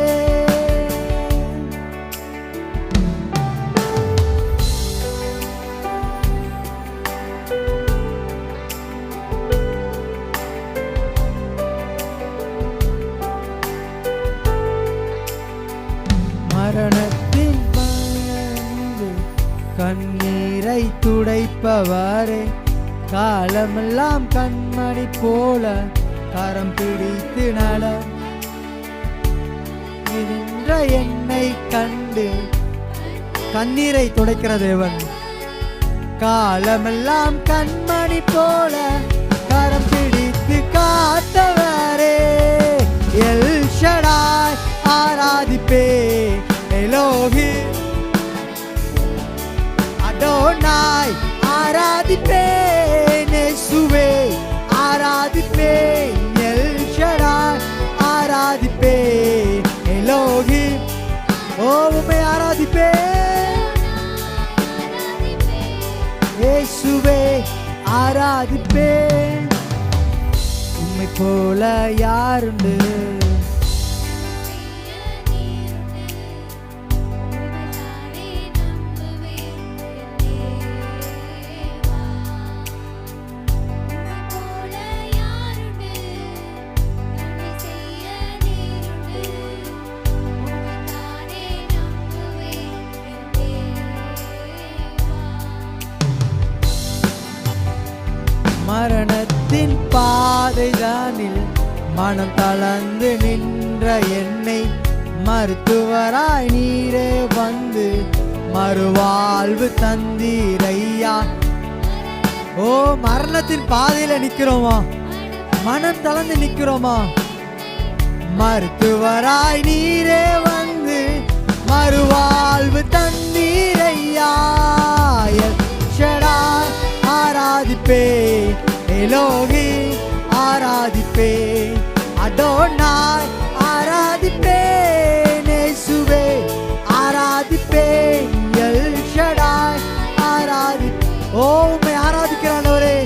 மரணத்தின் பயந்து கண்ணீரை துடைப்பவரே, காலமெல்லாம் கண்மணி போல கரம் பிடித்து நடந்த என்னை கண்டு கண்ணீரை துடைக்கிற தேவன். காலமெல்லாம் கண்மணி போல கரம் பிடித்து காத்தவரே, எல் ஷடாய் ஆராதிப்பே, எலோகிம் அடோனாய் ஆராதிப்பேன் இயேசுவே, ஆராதிப்பேன். எல் ஷடாய் ஆராதிப்பேன், எலோகிம் உம்மை ஆராதிப்பேன் இயேசுவே, ஆராதிப்பேன். உம்மை போல யாருண்டு, மரணத்தின் பாதைதானில் மனம் தளர்ந்து நின்ற என்னை மருத்துவராய் நீரே வந்து மறுவாழ்வு தந்தீரையா. ஓ, மரணத்தின் பாதையில நிக்கிறோமா? மனம் தளர்ந்து நிக்கிறோமா? மருத்துவராய் நீரே வந்து மறுவாழ்வு தந்தீரையா. ஷடாய் ஆராதிப்பே, எலோகி ஆராதிப்பே, அடோனாய் ஆராதிப்பே, நேசுவே ஆராதிப்பே, எல் ஷடாய் ஆராதி. ஓ, உம்மை ஆராதிக்கிறானவரே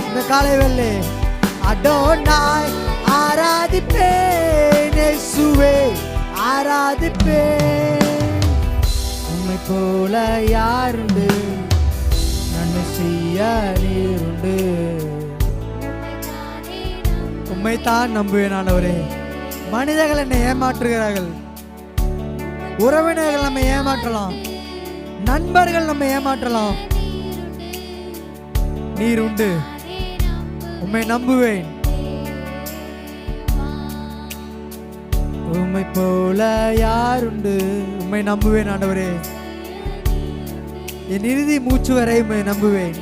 இந்த காலை வெள்ளே. அடோனாய் ஆராதிப்பே, நேசுவே ஆராதிப்பே. உம்மை போல யாருண்டு? நன்மை செய்ய நீருண்டு. உம்மைத்தான் நம்புவேன் ஆண்டவரே. மனிதர்கள் என்னை ஏமாற்றுகிறார்கள், உறவினர்கள் நம்மை ஏமாற்றலாம், நண்பர்கள் நம்மை ஏமாற்றலாம். நீர் உண்டு, உம்மை நம்புவேன். உம்மை போல யாருண்டு? உம்மை நம்புவேன் ஆண்டவரே. என் இறுதி மூச்சு வரை உம்மை நம்புவேன்.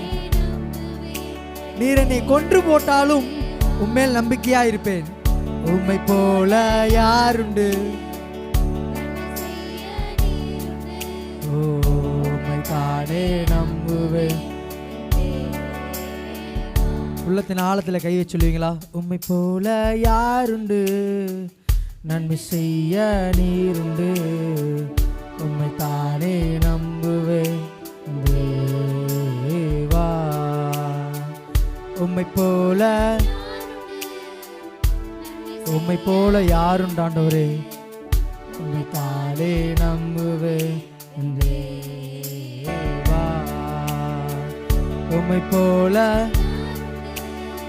நீர் என்னை கொன்று போட்டாலும் உம்மேல் நம்பிக்கையா இருப்பேன். உம்மை போல யாருண்டு? உம்மை தானே நம்புவேன். உள்ளத்தின் ஆழத்துல கை வச்சு சொல்லுவீங்களா? உம்மை போல யாருண்டு? நன்மை செய்ய நீருண்டு. உம்மை தானே நம்புவேன் தேவா. உம்மை போல யாருண்டாண்டவரே? உம்மை தானே நம்புவேன் தேவா. உம்மை போல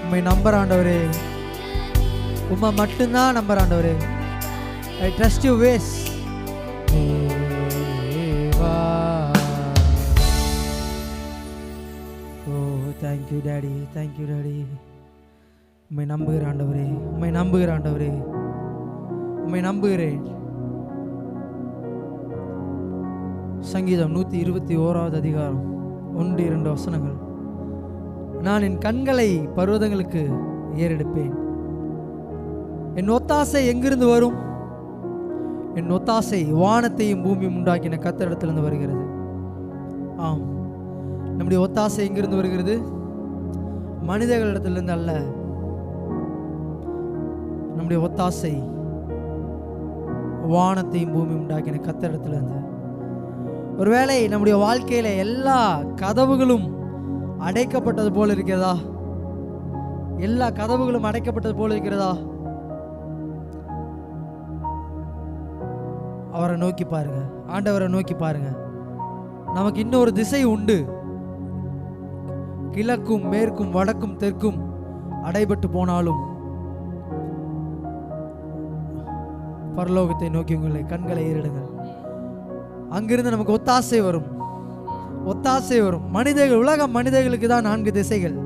உம்மை நம்புறாண்டவரே. உம்மை மட்டும்தான் நம்புறாண்டவரே. I trust your ways. Oh, thank you daddy, thank you daddy. உம்மை நம்புகிறேன் ஆண்டவரே, உம்மை நம்புகிறேன் ஆண்டவரே, உம்மை நம்புகிறேன். சங்கீதம் 121 அதிகாரம் 1-2 வசனங்கள். நான் என் கண்களை பர்வதங்களுக்கு ஏறெடுப்பேன். என் ஒத்தாசை எங்கிருந்து வரும்? என் ஒத்தாசை வானத்தையும் பூமியும் உண்டாக்கின கர்த்தரிடத்திலிருந்து வருகிறது. ஆம், நம்முடைய ஒத்தாசை எங்கிருந்து வருகிறது? மனிதர்களிடத்திலிருந்து அல்ல. நம்முடைய ஒத்தாசை வானத்தையும் பூமியும் உண்டாக்கின கர்த்தரிடத்திலிருந்து. ஒருவேளை நம்முடைய வாழ்க்கையில எல்லா கதவுகளும் அடைக்கப்பட்டது போல இருக்கிறதா? எல்லா கதவுகளும் அடைக்கப்பட்டது போல இருக்கிறதா? அவரை நோக்கி பாருங்க, ஆண்டவரை நோக்கி பாருங்க. நமக்கு இன்னொரு திசை உண்டு. கிழக்கும் மேற்கும் வடக்கும் தெற்கும் அடைபட்டு போனாலும் பரலோகத்தை நோக்கி உங்களை கண்களை ஏறிடுங்கள். அங்கிருந்து நமக்கு ஒத்தாசை வரும், ஒத்தாசை வரும். மனிதர்கள், உலக மனிதர்களுக்கு தான் 4 திசைகள்.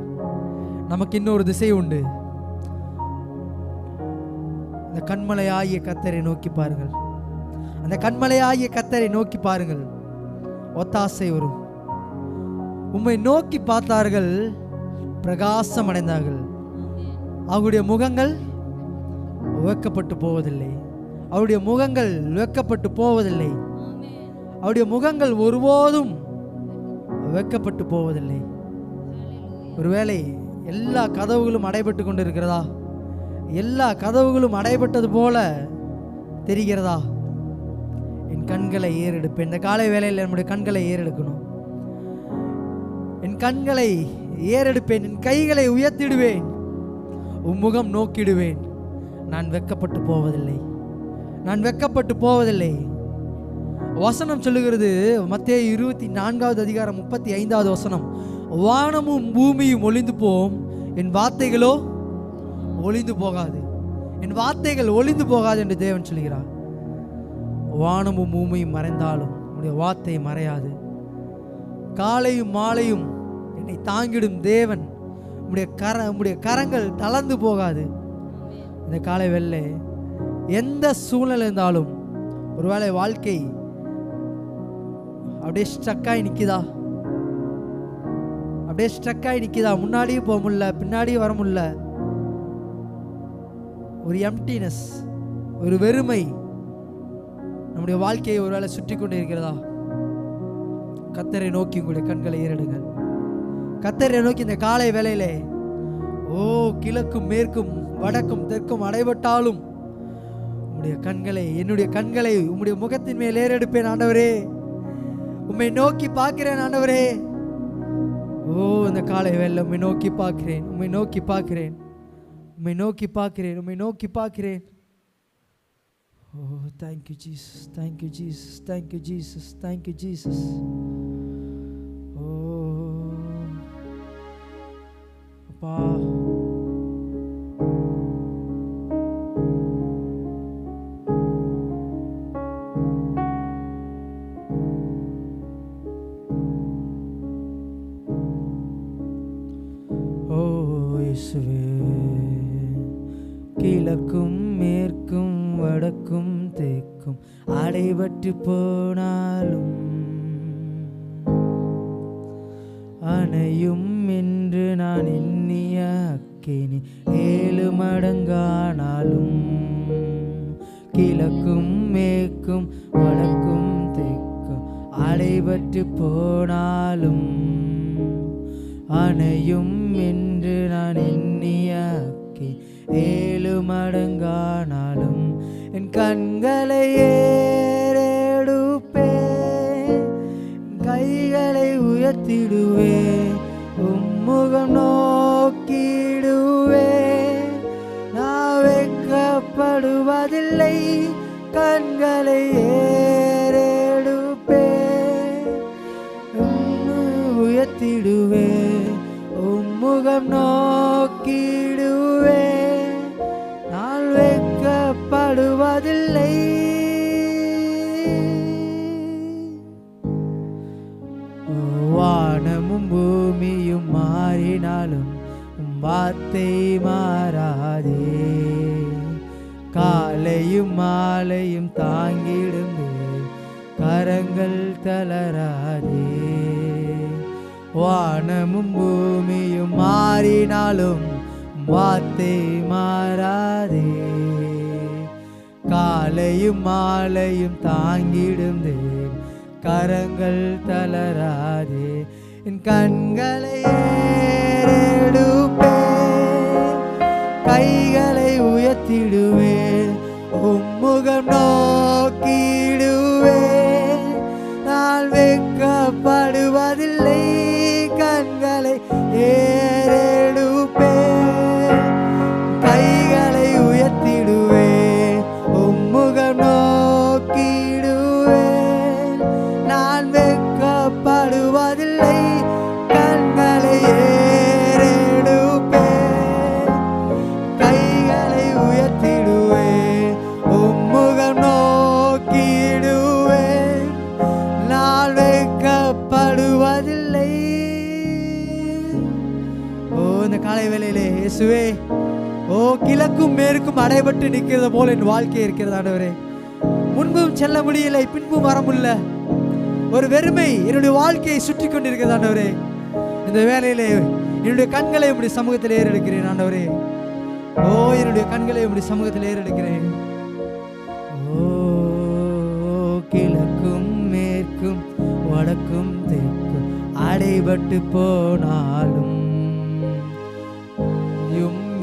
நமக்கு இன்னொரு திசை உண்டு. அந்த கண்மலையாகிய கர்த்தரை நோக்கி பாருங்கள். அந்த கண்மலையாகிய கர்த்தரை நோக்கி பாருங்கள். ஒத்தாசை வரும். உம்மை நோக்கி பார்த்தார்கள், பிரகாசம் அடைந்தார்கள். அவருடைய முகங்கள் வெட்கப்பட்டு போவதில்லை. அவருடைய முகங்கள் வெட்கப்பட்டு போவதில்லை. அவருடைய முகங்கள் ஒருபோதும் வெட்கப்பட்டு போவதில்லை. ஒருவேளை எல்லா கதவுகளும் அடைபட்டு கொண்டு இருக்கிறதா? எல்லா கதவுகளும் அடைபட்டது போல தெரிகிறதா? என் கண்களை ஏறெடுப்பேன். இந்த காலை வேளையில் நம்முடைய கண்களை ஏறெடுக்கணும். என் கண்களை ஏறெடுப்பேன், என் கைகளை உயர்த்திடுவேன், உம்முகம் நோக்கிடுவேன். நான் வெட்கப்பட்டு போவதில்லை, நான் வெட்கப்பட்டு போவதில்லை. வசனம் சொல்லுகிறது, மத்தேயு 24 அதிகாரம் 35 வசனம், வானமும் பூமியும் ஒளிந்து போம், என் வார்த்தைகளோ ஒளிந்து போகாது. என் வார்த்தைகள் ஒளிந்து போகாது என்று தேவன் சொல்கிறார். வானமும் பூமியும் மறைந்தாலும் உன்னுடைய வார்த்தை மறையாது. காலையும் மாலையும் என்னை தாங்கிடும் தேவன் உம்முடைய கரங்கள் தளர்ந்து போகாது. இந்த காலை வேளை எந்த சூழ்நிலை இருந்தாலும், ஒருவேளை வாழ்க்கை அப்படியே ஸ்ட்ரக்காகி நிற்குதா, அப்படியே ஸ்ட்ரக்காகி நிற்குதா, முன்னாடியும் போக முடியல, பின்னாடியும் வர முடியல, ஒரு எம்டினஸ், ஒரு வெறுமை நம்முடைய வாழ்க்கையை ஒருவேளை சுற்றி கொண்டு இருக்கிறதா, கர்த்தரை நோக்கி உங்களுடைய கண்களை ஏறெடுங்கள். கர்த்தரை நோக்கி இந்த காலை வேளையிலே, கிழக்கும் மேற்கும் வடக்கும் தெற்கும் அடைபட்டாலும் உம்முடைய கண்களை, என்னுடைய கண்களை உம்முடைய முகத்தின் மேல் ஏறெடுப்பேன் ஆண்டவரே. உம்மை நோக்கி பார்க்கிறேன் ஆண்டவரே. இந்த காலை வேளையில உம்மை நோக்கி பார்க்கிறேன், உம்மை நோக்கி பார்க்கிறேன், உம்மை நோக்கி பார்க்கிறேன், உம்மை நோக்கி பார்க்கிறேன். Thank you Jesus, thank you Jesus, thank you Jesus, thank you Jesus. அப்பா, இயேசுவே, கிழக்கும் மேற்கும் வடக்கும் தெற்கும் அடைபட்டு போனாலும் அணையும் என்று நான் எண்ணிய அக்கினி 7 மடங்கானாலும், கிழக்கும் மேற்கும் வடக்கும் தெற்கும் அடைபட்டு போனாலும் அணையும் என்று நான் எண்ணிய அக்கினி 7 மடங்கானாலும் என் கண்களை ஏறெடுப்பேன், கைகளை உயர்த்திடுவேன், உம்முகம் நோக்கிடுவேன். நான் வெட்கப்படுவதில்லை, கண்களை ஏறெடுப்பேன், உயர்த்திடுவேன், உம்முகம் நோக்கிடுவேன். நான் வெட்கப்படுவதில்லை. வானமும் பூமியும் மாறினாலும் வார்த்தை மாறாதே, காலையும் மாலையும் தாங்கிடும் கரங்கள் தளராதே. வானமும் பூமியும் மாறினாலும் வார்த்தை மாறாதே, காலையும் மாலையும் தாங்கிடும் கரங்கள் தளராதே. என் கண்களை ஏறெடுப்பேன், கைகளை உயர்த்திடுவேன், உம்முகம் நோக்கிடுவேன். நான் வெட்கப்படுவதில்லை, கண்களை ஏறெடுப்பேன், கைகளை உயர்த்திடுவேன், உம்முகம் நோக்கிடுவேன். நான் வெட்கப்படுவதில்லை, கண்களை ஏறெடுப்பேன், கைகளை உயர்த்திடுவேன், உம்முகம் நோக்கிடுவேன். நான் வெட்கப்படுவதில்லை. இந்த காலை வேளையிலே இயேசுவே, கிழக்கும் மேற்கும் அடைபட்டு நிற்கிறது போல என் வாழ்க்கை இருக்கிறது ஆண்டவரே. முன்பும் செல்ல முடியலை, பின்பும் வர முடியல, ஒரு வெறுமை என்னுடைய வாழ்க்கையை சுற்றி கொண்டிருக்கிறது ஆண்டவரே. இந்த வேளையிலே என்னுடைய கண்களை உம்முடைய சமூகத்தில் ஏறெடுக்கிறேன் ஆண்டவரே. என்னுடைய கண்களை உம்முடைய சமூகத்தில் ஏறெடுக்கிறேன். கிழக்கும் மேற்கும் வடக்கும் தெற்கும் அடைபட்டு போனாலும்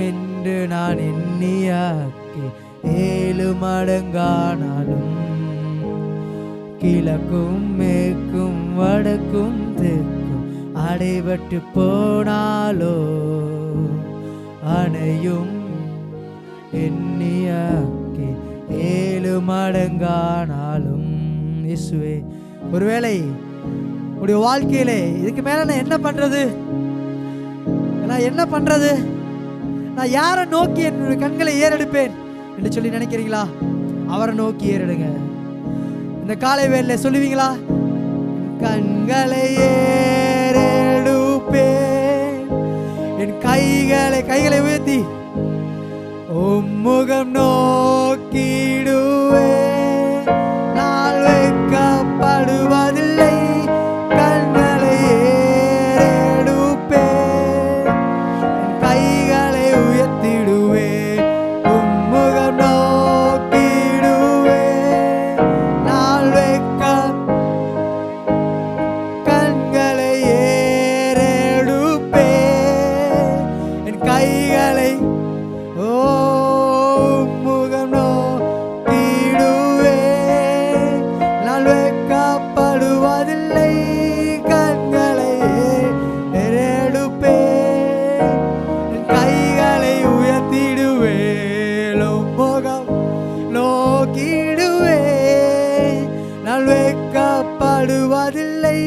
என்று நான் எண்ணியாக்கி 7 மடங்கானாலும், கிழக்கும் மேற்கும் வடக்கும் தெற்கும் அடைபட்டு போனாலோ அணையும் எண்ணியாக்கி 7 மடங்கானாலும். இயேசுவே, ஒருவேளை உடைய வாழ்க்கையிலே இதுக்கு மேல நான் என்ன பண்றது, நான் என்ன பண்றது, நான் யாரை நோக்கி என்னுடைய கண்களை ஏறெடுப்பேன் என்று சொல்லி நினைக்கிறீங்களா? அவரை நோக்கி ஏறெடுங்க. இந்த காலை வேளையில சொல்லுவீங்களா? கண்களை ஏறெடுப்பேன், என் கைகளை உயர்த்தி உம்முகம் நோக்கிடுவே, நான் வெட்கப்படுவதில்லை, கண்களை ஏறெடுப்பே, கைகளை உயர்த்திடுவே, உம்முகம் நோக்கிடுவே, நான் கண்களை ஏறெடுப்பே, என் கைகளை முகம் நோக்கிடுவே, நான் வெட்கப்படுவதில்லை, கண்களை ஏறெடுப்பே, கைகளை உயர்த்திடுவே, முகம் நோக்கிடுவே, நான் வெட்கப்படுவதில்லை.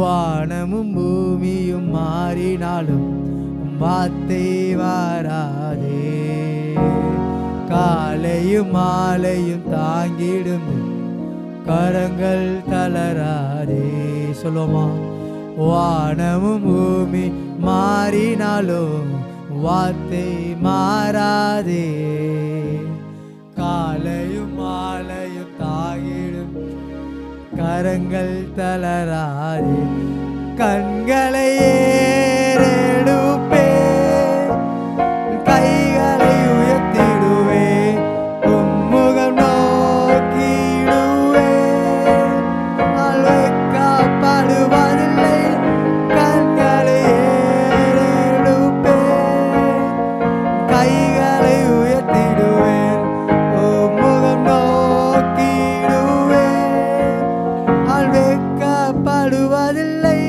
வானமும் பூமியும் மாறினாலும் வார்த்தை மாறாதே, காலையும் மாலையும் தாங்கிடும் கரங்கள் தளராதே. சொல்லுமா, வானமும் பூமி மாறினாலும் வார்த்தை மாறாதே, காலையும் மாலையும் தாங்கிடும் கரங்கள் தளராதே, கண்களை ஏறெடுப்பே, கைகளை உயர்த்திடுவே, உம்முகம் நோக்கிடுவே, நான் வெட்கப்படுவதில்லை, கண்களை ஏறெடுப்பே, கைகளை உயர்த்திடுவேன், உம்முகம் நோக்கிடுவேன், நான் வெட்கப்படுவதில்லை.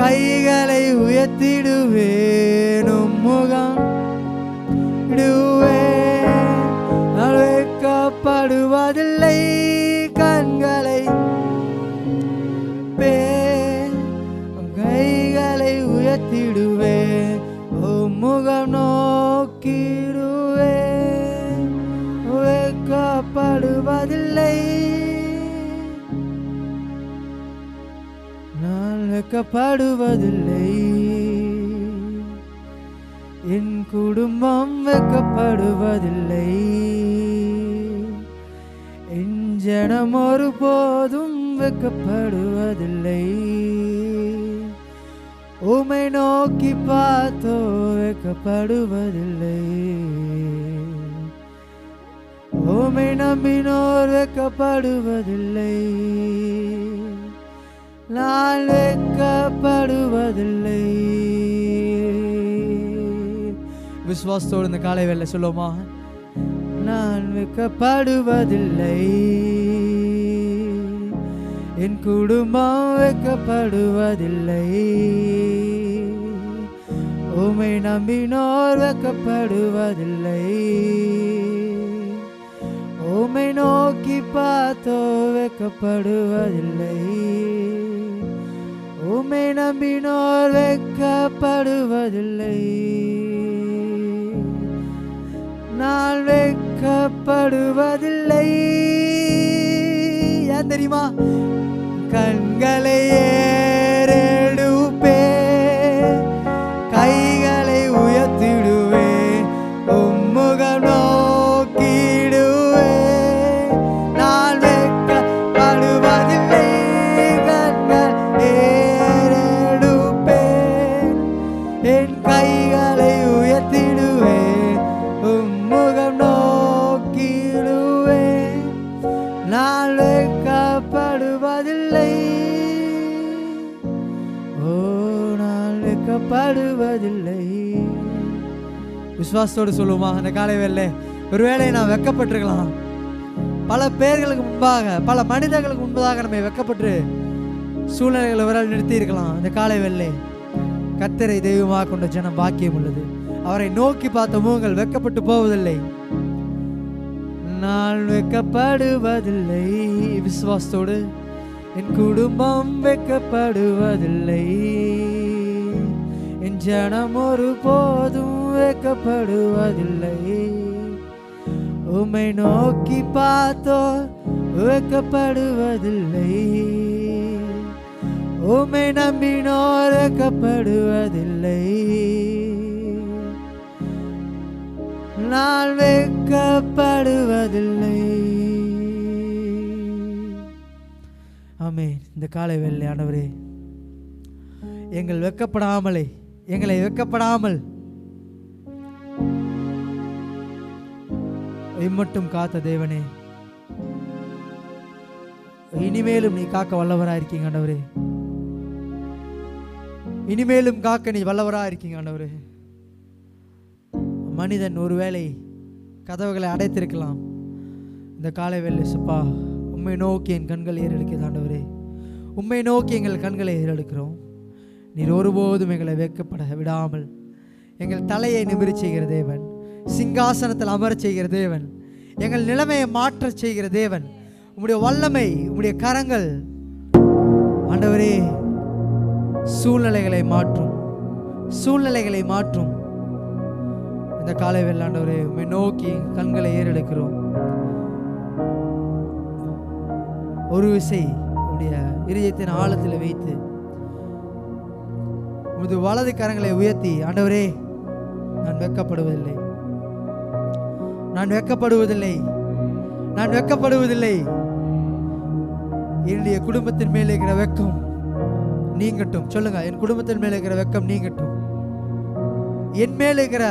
கைகளை உயர்த்திடுவேன், முகம் இடுவேன், நான் வெட்கப்படுவதில்லை, கண்களை கைகளை உயர்த்திடுவேன், முகம் நோக்கிடுவேன், வெட்கப்படுவதில்லை, நான் வெட்கப்படுவதில்லை, என் குடும்பம் வெட்கப்படுவதில்லை, என் ஜனம் ஒருபோதும் வெட்கப்படுவதில்லை, உம்மை நோக்கி பார்த்தோ வெட்கப்படுவதில்லை, உம்மை நம்பினோர் வெட்கப்படுவதில்லை, நான் வெட்கப்படுவதில்லை. விசுவாசத்தோடு இந்த காலை வேளை சொல்லுமா, நான் வெட்கப்படுவதில்லை, என் குடும்பம் வெட்கப்படுவதில்லை, உம்மை நம்பினோர் வெட்கப்படுவதில்லை, உம்மை நோக்கி பார்த்தோ வெட்கப்படுவதில்லை, உம்மை நம்பினோர் வெட்கப்படுவதில்லை, நான் வெட்கப்படுவதில்லை. ஏன் தெரியுமா? கண்களை ஏறெடுப்பே, கைகளை உயர்த்திடுவே, உம்முகம் நோக்கிடுவே, நான் வெட்கப்படுவதில்லை, கண்கள் ஏறெடுப்பே, என் கைகளை உயர்த்திடுவே, உம்முகம் நோக்கிடுவே, நான் வெட்கப்படுவதில்லை, ஓ நான் வெட்கப்படுவதில்லை. விசுவாசத்தோடு சொல்லுமா அந்த காலை வேளை, ஒருவேளை நான் வெட்கப்பட்டிருக்கலாம், பல பேர்களுக்கு முன்பாக பல மனிதர்களுக்கு முன்பதாக நம்ம வெட்கப்பட்டு சூழ்நிலைகளை ஒரு நிறுத்தி இருக்கலாம். அந்த காலை வேளை கர்த்தரை தெய்வமாக கொண்ட ஜனம் பாக்கியம் உள்ளது. அவரை நோக்கி பார்த்த முகங்கள் வெட்கப்பட்டு போவதில்லை. நான் வெட்கப்படுவதில்லை. விசுவாசத்தோடு என் குடும்பம் வெட்கப்படுவதில்லை, என் ஜனம் ஒரு போதும் வெட்கப்படுவதில்லை. உம்மை நோக்கி பார்த்தோர் வெட்கப்படுவதில்லை. உம்மை நம்பினோர் வெட்கப்படுவதில்லை. நான் வெட்கப்படுவதில்லை. ஆமென். இந்த காலை வேளை ஆண்டவரே, எங்களை வெட்கப்படாமல் இம்மட்டும் காத்த தேவனே, இனிமேலும் நீ காக்க வல்லவராக இருக்கீங்க ஆண்டவரே. இனிமேலும் காக்க நீ வல்லவராக இருக்கீங்க ஆண்டவரே. மனிதன் ஒருவேளை கதவுகளை அடைத்திருக்கலாம். இந்த காலை வேளை சுப்பா, உம்மை நோக்கி என் கண்களை ஏறெடுக்கிறது ஆண்டவரே. உம்மை நோக்கி எங்கள் கண்களை ஏறெடுக்கிறோம். நீர் ஒருபோதும் எங்களை வெட்கப்பட விடாமல் எங்கள் தலையை நிமிர செய்கிற தேவன், சிங்காசனத்தில் அமரச் செய்கிற தேவன், எங்கள் நிலைமையை மாற்றச் செய்கிற தேவன். உம்முடைய வல்லமை, உம்முடைய கரங்கள் ஆண்டவரே சூழ்நிலைகளை மாற்றும். இந்த காலை வேளை ஆண்டவரே, உம்மை நோக்கி கண்களை ஏறெடுக்கிறோம். ஒரு விசை உடைய இதயத்தின் ஆழத்தில் வைத்து உமது வலது கரங்களை உயர்த்தி, ஆண்டவரே நான் வெட்கப்படுவதில்லை. என்னுடைய குடும்பத்தின் மேலே இருக்கிற வெட்கம் நீங்கட்டும். சொல்லுங்க, என் குடும்பத்தின் மேலே இருக்கிற வெட்கம் நீங்கட்டும். என் மேலே இருக்கிற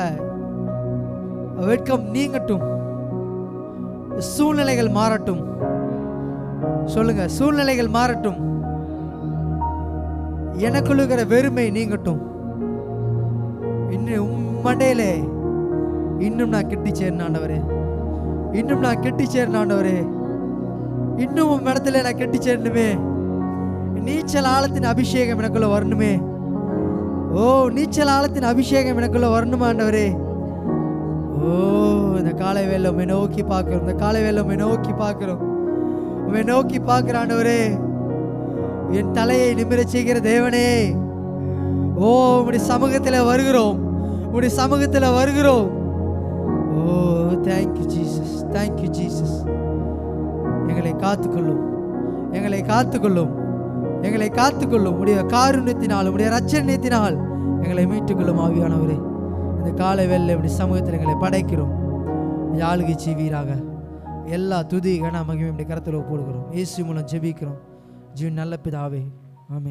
வெட்கம் நீங்கட்டும். சூழ்நிலைகள் மாறட்டும். சொல்லுங்க, சூழ்நிலைகள் மாறட்டும். எனக்குள்ள இருக்கிற வெறுமை நீங்கட்டும். இன்னும் மண்டையிலே இன்னும் நான் கெட்டி சேர்ன ஆண்டவரே, இன்னும் உன் இடத்துல நான் கெட்டி சேரணுமே. நீச்சல் ஆழத்தின் அபிஷேகம் எனக்குள்ள வரணுமே. நீச்சல் ஆழத்தின் அபிஷேகம் எனக்குள்ள வரணுமா ஆண்டவரே. இந்த காலை வேளை உம்மை நோக்கி பார்க்கிறோம். உம்மை நோக்கி பார்க்கிற ஆண்டவரே, என் தலையை நிமிர செய்கிற தேவனே, உம்முடைய சமூகத்தில் வருகிறோம். Thank you Jesus. எங்களை காத்துக்கொள்ளும். உடைய காருண்யத்தினால், உடைய ரட்சணியத்தினால் எங்களை மீட்டுக்கொள்ளும் ஆவியானவரே. இந்த காலை வேளை இப்படி சமூகத்தில் எங்களை படைக்கிறோம். ஆளுகை செய்வீராக. எல்லா துதி கன மகிமையும் கரத்தில் போடுகிறோம். இயேசு மூலம் ஜெபிக்கிறோம். ஜீவன் நல்ல பிதாவே, ஆமென்.